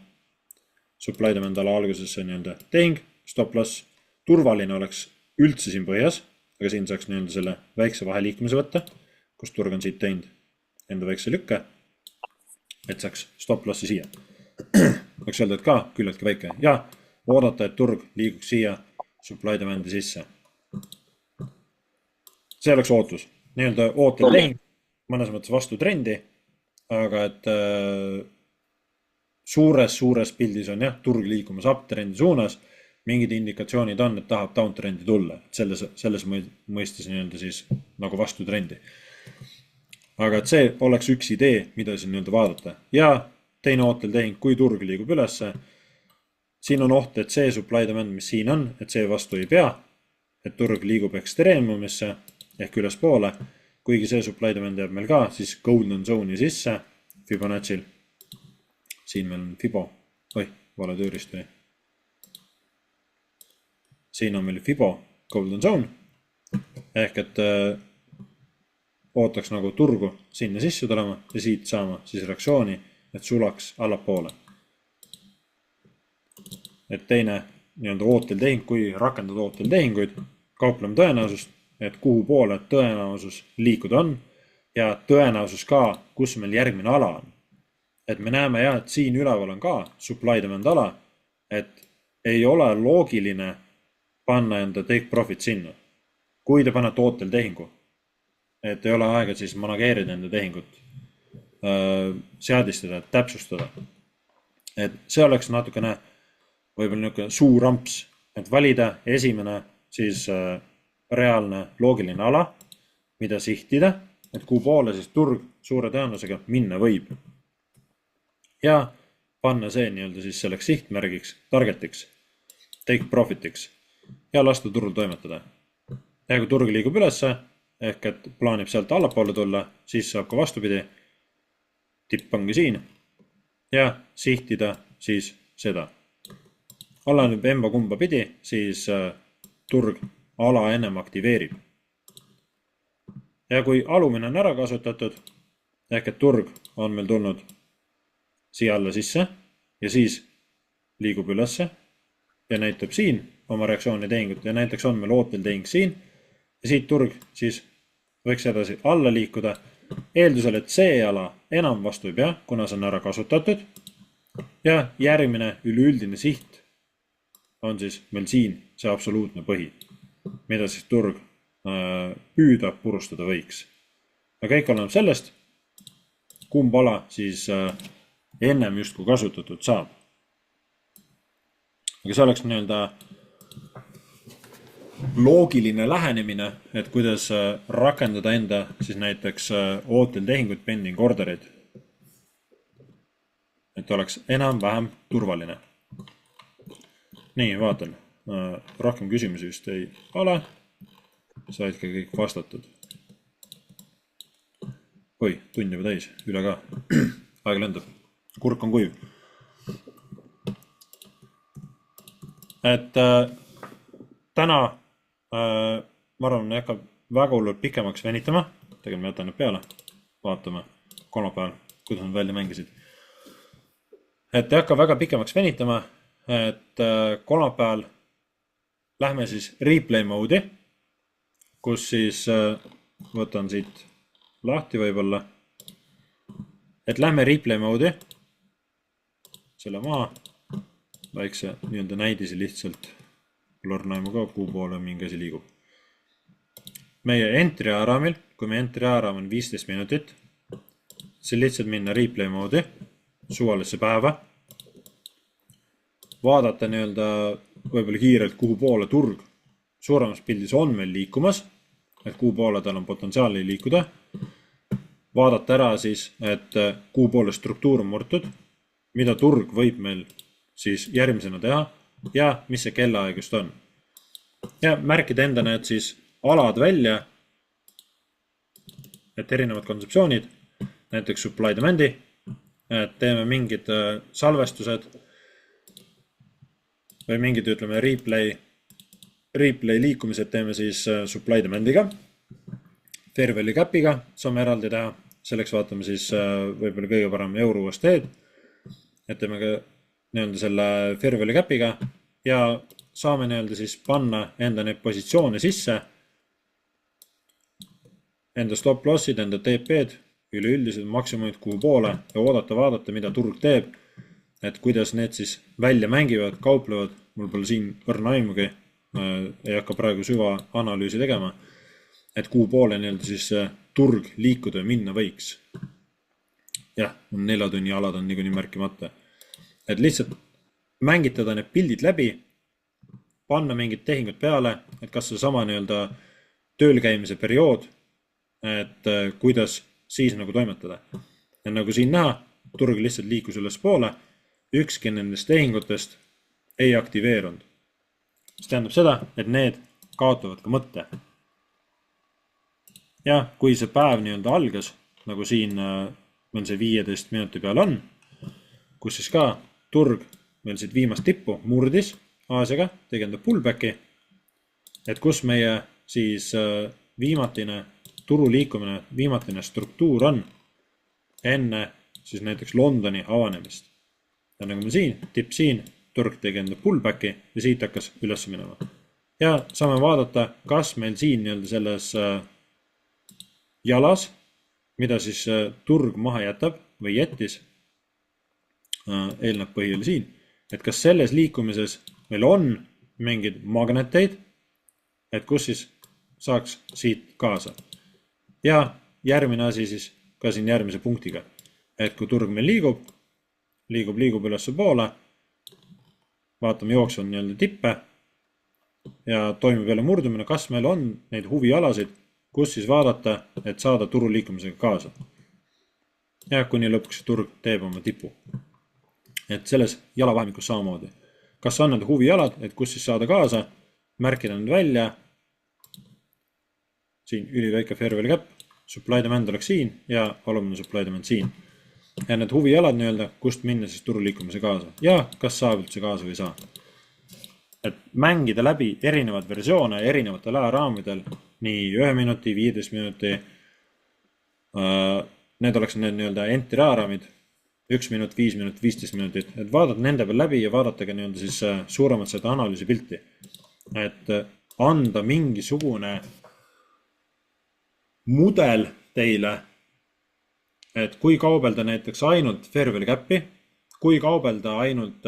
Supply demand ala alguses see nii-öelda tehing, stop loss. Turvaline oleks üldse siin põhjas, aga siin saaks nii-öelda selle väikse vaheliikmise võtta, kus turg on siit teinud enda väikse lükke, et saaks stop lossi siia. Võiks öelda, et ka küllaltki väike ja oodata, et turg liiguks siia supply demandi sisse. See oleks ootus. Nii-öelda ootel tehing, mõnes mõttes vastu trendi, aga et suures pildis on jah, turg liikumas uptrendi suunas, mingid indikatsioonid on, et tahab downtrendi tulla. Selles mõistes nii-öelda siis nagu vastu trendi. Aga et see oleks üks idee, mida siin nii-öelda vaadata. Ja teine ootel tehing, kui turg liigub ülesse, siin on oht, et see supply demand, mis siin on, et see vastu ei pea, et turg liigub ekstreemumisse ehk üles poole. Kuigi see supply demand jääb meil ka, siis golden zone'i sisse Fibonacci'l. Siin meil on Fibo. Vale tööriist või. Siin on meil Fibo golden zone. Ehk et ootaks nagu turgu sinna sisse tulema ja siit saama siis reaktsiooni, et sulaks allapoole. Et teine nii-öelda ootel tehing, kui rakendada ootel tehinguid, kaupleme tõenäosust, et kuhu poole tõenäosus liikuda on ja tõenäosus ka, kus meil järgmine ala on. Et me näeme jah, et siin üleval on ka supply demand ala, et ei ole loogiline panna enda take profit sinna. Kui te panete ootel tehingu, et ei ole aega siis manageerida enda tehingut, seadistada, täpsustada. Et see oleks natukene võib-olla niisugune suur ramps, et valida esimene siis reaalne loogiline ala, mida sihtida, et kuhu poole siis turg suure tõenäosusega minna võib. Ja panna see nii-öelda siis selleks sihtmärgiks, targetiks, take profitiks ja lasta turul toimetada. Ja kui turg liigub ülesse, ehk et plaanib sealt allapoole tulla, siis saab ka vastupidi, tipp ongi siin ja sihtida siis seda. Alaneb emba kumba pidi, siis turg ala ennem aktiveerib. Ja kui alumine on ära kasutatud, ehk et turg on meil tulnud siia alla sisse ja siis liigub ülesse ja näitab siin oma reaktsiooni tehingut ja näiteks on meil ootel tehing siin ja siit turg siis võiks edasi alla liikuda eeldusel, et see ala enam vastu ei pea, kuna see on ära kasutatud ja järgmine üleüldine siht on siis meil siin see absoluutne põhi, mida siis turg püüda purustada võiks. Ja kõik oleneb sellest, kumb ala siis ennem justkui kasutatud saab. Aga see oleks nii-öelda loogiline lähenemine, et kuidas rakendada enda siis näiteks ootel tehingut, pending orderid. Et oleks enam-vähem turvaline. Nii, vaatan. Rohkem küsimusi just ei ole. Said ka kõik vastatud. Oi, tund juba täis, üle ka. Aeg lendab. Kurk on kuiv. Et täna ma arvan, ei hakka väga hullult pikemaks venitama. Tegelikult me jätan nüüd peale. Vaatame kolmapäeval, kuidas nad välja mängisid. Et ei hakka väga pikemaks venitama, et kolmapäeval lähme siis replay mode'i, kus siis võtan siit lahti võib-olla, et lähme replay mode'i, selle maa, väikse nii-öelda näidisi lihtsalt, lornaimu ka, kuhu poole mingi asi liigub. Meie entry ajaramil, kui meie entry ajaram on 15 minutit, siis lihtsalt minna replay mode'i, suvalisse päeva, vaadata nii-öelda võib-olla kiirelt, kuhu poole turg suuremas pildis on meil liikumas, et kuhu poole tal on potentsiaali liikuda, vaadata ära siis, et kuhu poole struktuur on murtud, mida turg võib meil siis järgmisena teha ja mis see kellaaeg just on. Ja märkida enda need siis alad välja, et erinevad kontseptsioonid, näiteks supply demand'i, et teeme mingid salvestused või mingid, ütleme, replay liikumised teeme siis supply demand'iga, fair value cap'iga saame eraldi teha, selleks vaatame siis võib-olla kõige parem euro USD-d, et teeme ka nii-öelda selle fair value cap'iga ja saame nii-öelda siis panna enda neid positsioone sisse, enda stop lossid, enda TP-d, üleüldised maksimumid kuhu poole ja oodata, vaadata, mida turg teeb, et kuidas need siis välja mängivad, kauplevad, mul pole siin õrna aimugi, ei hakka praegu süva analüüsi tegema, et kuhu poole nii-öelda siis turg liikuda ja minna võiks. Jah, 4 tunni alad on niikuinii märkimata. Et lihtsalt mängitada need pildid läbi, panna mingid tehingud peale, et kas see sama nii-öelda tööl käimise periood, et kuidas siis nagu toimetada. Ja nagu siin näha, turg lihtsalt liikus üles poole, ükski nendest tehingutest ei aktiveerunud. See tähendab seda, et need kaotavad ka mõtte. Ja kui see päev nii-öelda algas, nagu siin meil see 15 minuti peal on, kus siis ka turg meil siit viimast tippu murdis Aasiaga, tegi enda pullbacki, et kus meie siis viimatine turu liikumine, viimatine struktuur on enne siis näiteks Londoni avanemist. Ja nagu me siin, tipp siin, turg tegi enda pullbacki ja siit hakkas üles minema. Ja saame vaadata, kas meil siin nii-öelda selles jalas mida siis turg maha jätab või jättis, eelnev põhi oli siin, et kas selles liikumises meil on mingid magneteid, et kus siis saaks siit kaasa. Ja järgmine asi siis ka siin järgmise punktiga, et kui turg meil liigub ülesse poole, vaatame jooksvad nii-öelda tippe ja toimub jälle murdumine, kas meil on neid huvialasid, kus siis vaadata, et saada turu liikumisega kaasa. Ja kuni lõpuks turg teeb oma tipu. Et selles jalavahemikus samamoodi. Kas on need huvialad, et kus siis saada kaasa, märkida need välja, siin üliväike fair value gap, supply demand oleks siin ja alumine supply demand siin. Ja need huvialad nii-öelda, kust minna siis turu liikumise kaasa ja kas saab üldse kaasa või saa. Et mängida läbi erinevad versioone erinevatel ajaraamidel, nii 1 minuti, 15 minuti, need oleks need nii-öelda entry ajaraamid, 1 minut, 5 minut, 15 minutit, et vaadata nende peal läbi ja vaadata ka nii-öelda siis suuremat seda analüüsi pilti. Et anda mingisugune mudel teile, et kui kaubelda näiteks ainult fair value gap'i, kui kaubelda ainult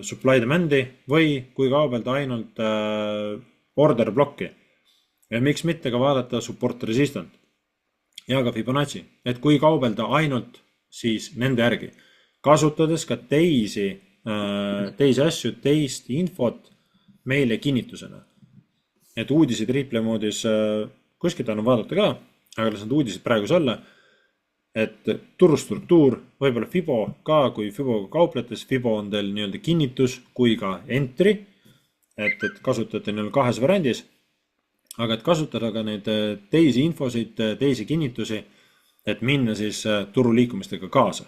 supply demand'i või kui kaubelda ainult order blocki. Ja miks mitte ka vaadata support resistant ja ka Fibonacci, et kui kaubelda ainult siis nende järgi, kasutades ka teisi asju, teist infot meile kinnitusena. Et uudisid replay moodis kuskilt annab vaadata ka, aga las need uudised praegu olla, et turustruktuur, võib-olla Fibo ka, kui Fiboga kaupletes, Fibo on teil nii-öelda kinnitus kui ka entry, et kasutate nii-öelda kahes variandis, aga et kasutada ka neid teisi infosid, teisi kinnitusi, et minna siis turu liikumistega kaasa.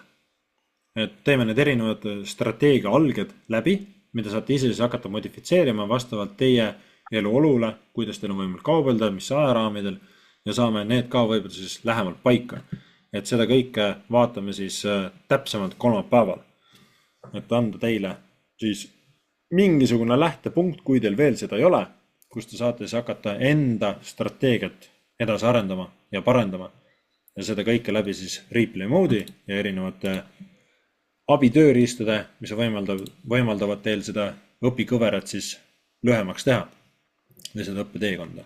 Et teeme need erinevad strateegia alged läbi, mida saate ise siis hakata modifitseerima vastavalt teie eluolule, kuidas teil on võimalik kaubelda, mis ajaraamidel ja saame need ka võib-olla siis lähemalt paika. Et seda kõike vaatame siis täpsemalt kolmapäeval. Et anda teile siis mingisugune lähtepunkt, kui teil veel seda ei ole, kus te saate siis hakata enda strateegiat edasi arendama ja parendama. Ja seda kõike läbi siis replay moodi ja erinevate abitööriistade, mis võimaldavad teil seda õpikõverat siis lühemaks teha või seda õppeteekonda.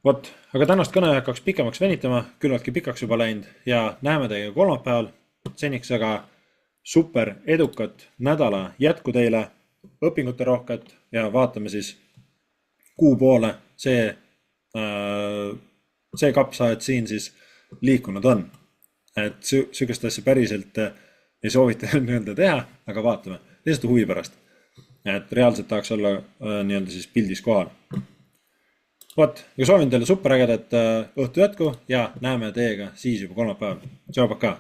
Vot, aga tänast kõne hakkaks pikemaks venitama, küllaltki pikaks juba läinud ja näeme teiega kolmapäeval. Seniks aga super edukat nädala jätku teile, õpingute rohket ja vaatame siis kuu poole see kapsaaed siin siis liikunud on. Et sükest asja päriselt ei soovita nii-öelda teha, aga vaatame. Lihtsalt huvi pärast. Et reaalselt tahaks olla nii-öelda siis pildis kohal. Vot, ja soovin teile superägedat õhtu jätku ja näeme teiega siis juba kolmapäeval. Tšau, pakaa!